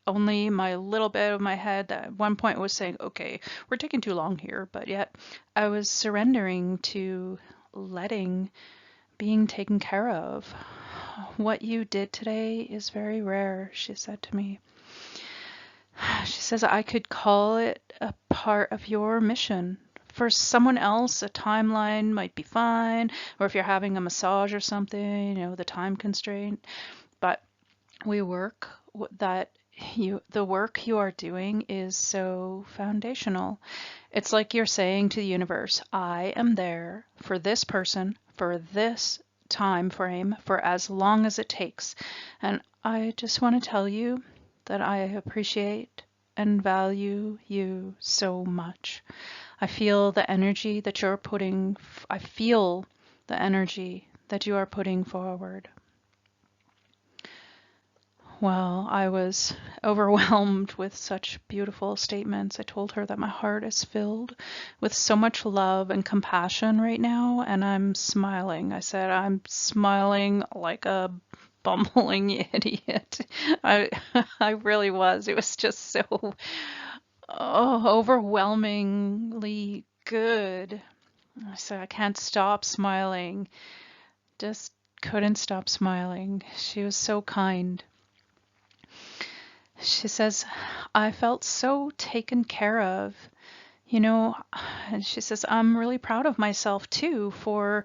only my little bit of my head that at one point was saying, okay, we're taking too long here, but yet I was surrendering to letting, being taken care of. What you did today is very rare, she said to me. She says, I could call it a part of your mission. For someone else, a timeline might be fine, or if you're having a massage or something, the time constraint. But we work that the work you are doing is so foundational. It's like you're saying to the universe, I am there for this person, for this time frame, for as long as it takes. And I just want to tell you that I appreciate and value you so much. I feel the energy that you're putting, I feel the energy that you are putting forward. Well, I was overwhelmed with such beautiful statements. I told her that my heart is filled with so much love and compassion right now, and I'm smiling. I said, I'm smiling like a bumbling idiot. I I really was. It was just so overwhelmingly good. I said, I can't stop smiling. Just couldn't stop smiling. She was so kind. She says, I felt so taken care of, and she says, I'm really proud of myself too for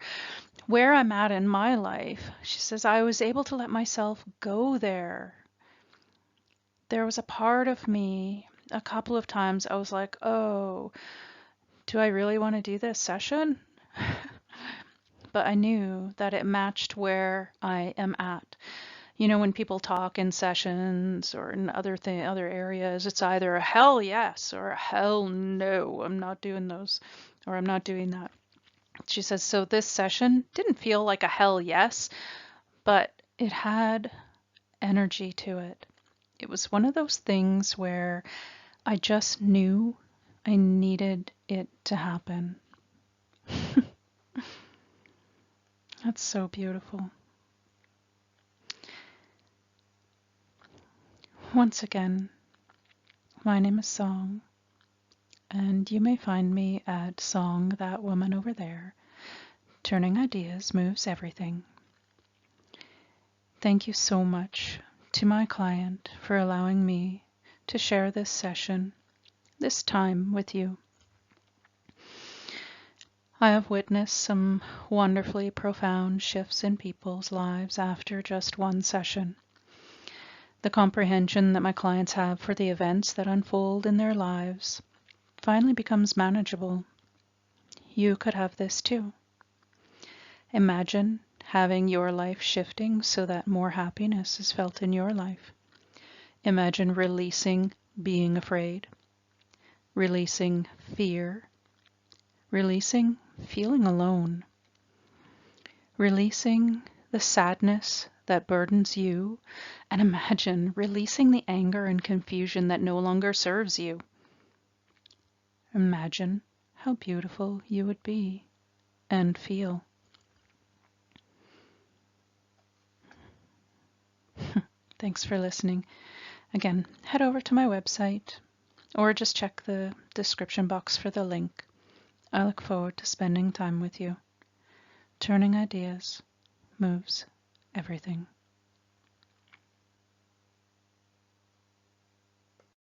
where I'm at in my life. She says, I was able to let myself go there. There was a part of me, a couple of times, I was like, oh, do I really want to do this session? But I knew that it matched where I am at. When people talk in sessions or in other areas, it's either a hell yes or a hell no. I'm not doing those, or I'm not doing that. She says, so this session didn't feel like a hell yes, but it had energy to it. It was one of those things where I just knew I needed it to happen. That's so beautiful. Once again, my name is Song, and you may find me at SongThatWomanOverThere. Turning ideas moves everything. Thank you so much to my client for allowing me to share this session, this time with you. I have witnessed some wonderfully profound shifts in people's lives after just one session. The comprehension that my clients have for the events that unfold in their lives finally becomes manageable. You could have this too. Imagine having your life shifting so that more happiness is felt in your life. Imagine releasing being afraid, releasing fear, releasing feeling alone, releasing the sadness that burdens you, and imagine releasing the anger and confusion that no longer serves you. Imagine how beautiful you would be and feel. Thanks for listening. Again, head over to my website or just check the description box for the link. I look forward to spending time with you. Turning ideas moves everything.